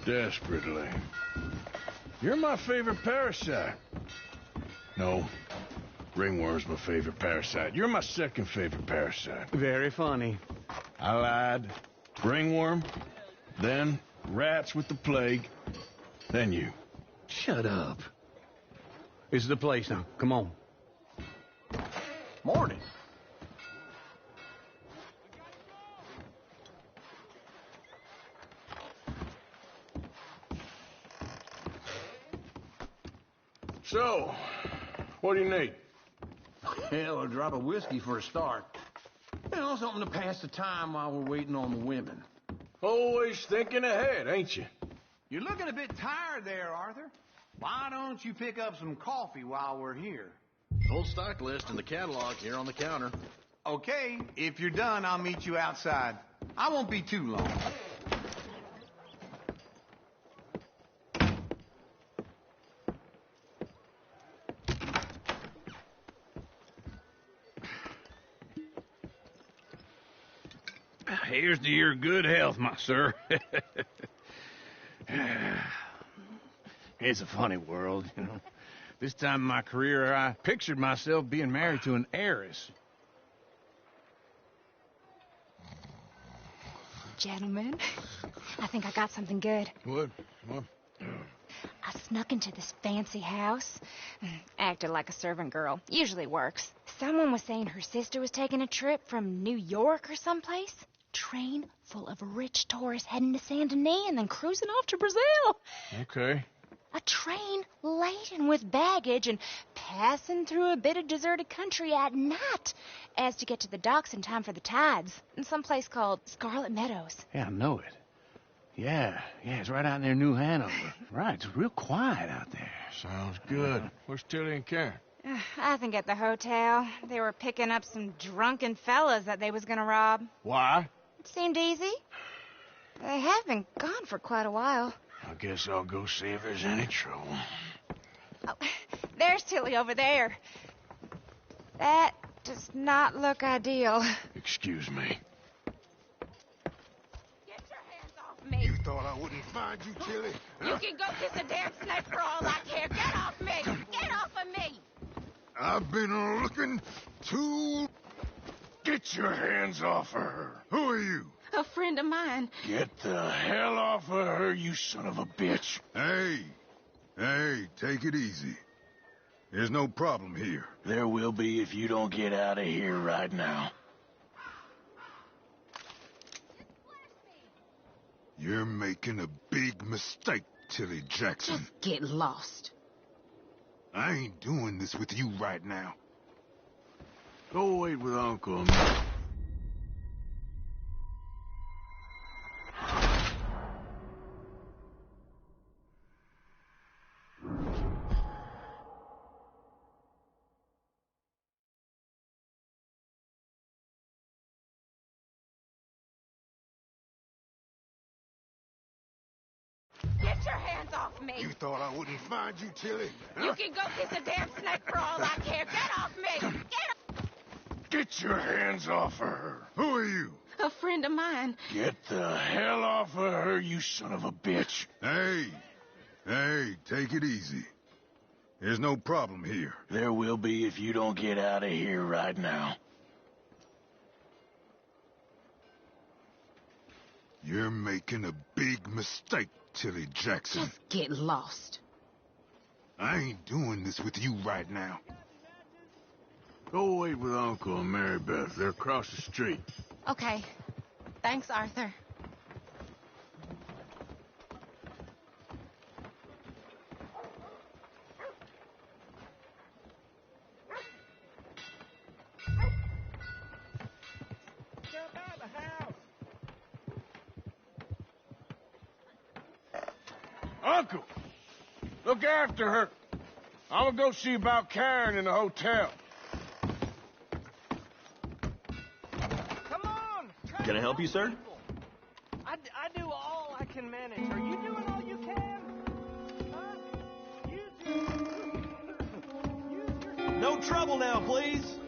Desperately. You're my favorite parasite. No. Ringworm's my favorite parasite. You're my second favorite parasite. Very funny. I lied. Ringworm, then rats with the plague, then you. Shut up. This is the place now. Come on. Morning. So, what do you need? Hell, a drop of whiskey for a start. You know, something to pass the time while we're waiting on the women. Always thinking ahead, ain't you? You're looking a bit tired there, Arthur. Why don't you pick up some coffee while we're here? Old stock list and the catalog here on the counter. Okay, if you're done, I'll meet you outside. I won't be too long. Here's to your good health, my sir. It's a funny world, you know. This time in my career, I pictured myself being married to an heiress. Gentlemen, I think I got something good. What? I snuck into this fancy house, acted like a servant girl. Usually works. Someone was saying her sister was taking a trip from New York or someplace. Train full of rich tourists heading to Saint Denis and then cruising off to Brazil. Okay. A train laden with baggage and passing through a bit of deserted country at night as to get to the docks in time for the tides in some place called Scarlet Meadows. Yeah, I know it. Yeah, it's right out near New Hanover. Right, it's real quiet out there. Sounds good. Where's Tilly and Karen? I think at the hotel. They were picking up some drunken fellas that they was gonna rob. Why? It seemed easy. They have been gone for quite a while. I guess I'll go see if there's any trouble. Oh, there's Tilly over there. That does not look ideal. Excuse me. Get your hands off me. You thought I wouldn't find you, Tilly? You can go kiss a damn snake for all I care. Get off me. Get off of me. I've been looking to... Get your hands off of her. Who are you? A friend of mine. Get the hell off of her, you son of a bitch. Hey, take it easy. There's no problem here. There will be if you don't get out of here right now. You're making a big mistake, Tilly Jackson. Just get lost. I ain't doing this with you right now. Go wait with Uncle. your hands off me! You thought I wouldn't find you, Tilly? You can go kiss a damn snake for all I care. Get off me! Get off! Get your hands off of her. Who are you? A friend of mine. Get the hell off of her, you son of a bitch. Hey, take it easy. There's no problem here. There will be if you don't get out of here right now. You're making a big mistake, Tilly Jackson. Just get lost. I ain't doing this with you right now. Go wait with Uncle and Mary Beth. They're across the street. Okay. Thanks, Arthur. Uncle, look after her. I'm gonna go see about Karen in the hotel. Come on! Can I help you, sir? I do all I can manage. Are you doing all you can? Huh? No trouble now, please.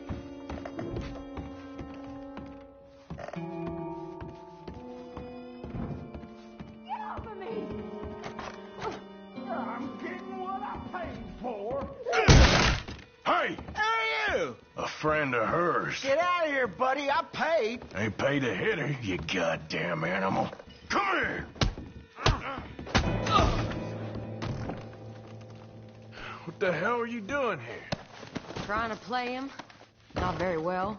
Get off of me! I'm getting what I paid for. Hey! Who are you? A friend of hers. Get out of here, buddy. I paid. Ain't paid to hit her, you goddamn animal. Come here! What the hell are you doing here? Trying to play him. Not very well.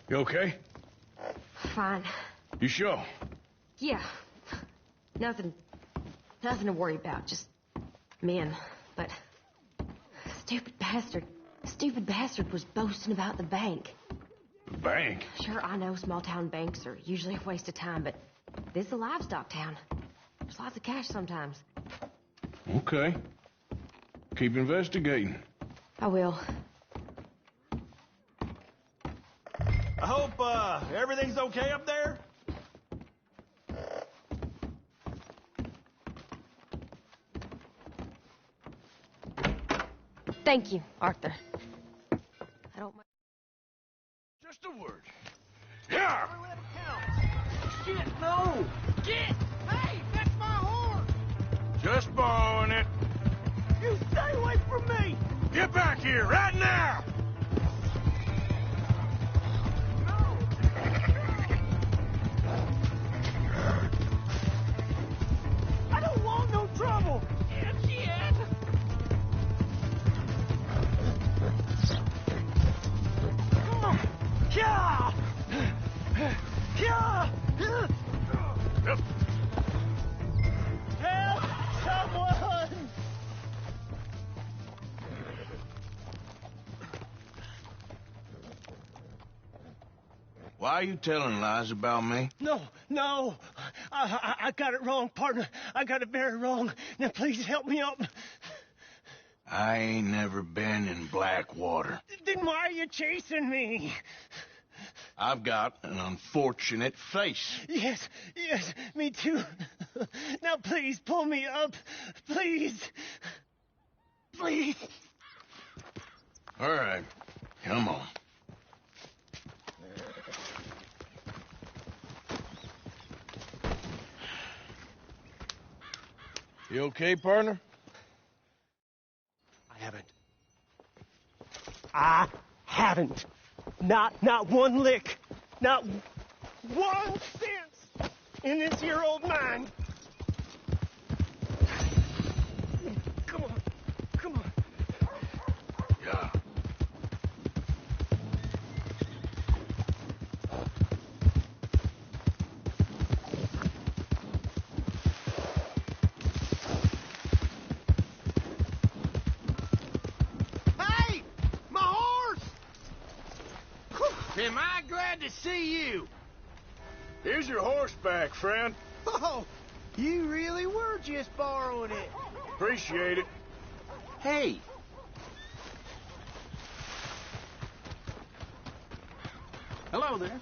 You okay? Fine. You sure? Yeah. Nothing to worry about. Just men. But stupid bastard was boasting about the bank. The bank? Sure, I know small town banks are usually a waste of time, but this is a livestock town. There's lots of cash sometimes. Okay. Keep investigating. I will. I hope, everything's okay up there? Thank you, Arthur. I don't mind. Just a word. Here! Shit, no! Get! Hey, that's my horse! Just borrowing it. You stay away from me! Get back here, right now! I don't want no trouble! Shit! Come on! Yeah! Yeah! Yep. Help! Someone! Why are you telling lies about me? No. I got it wrong, partner. I got it very wrong. Now, please help me up. I ain't never been in Blackwater. Then why are you chasing me? I've got an unfortunate face. Yes, me too. Now, please, pull me up. Please. All right, come on. You okay, partner? I haven't. Not one lick. Not 1 cent in this here old mind. Come on. Yeah. Hey! My horse! Am I glad to see you? Here's your horse back, friend. Oh, you really were just borrowing it. Appreciate it. Hey. Hello there.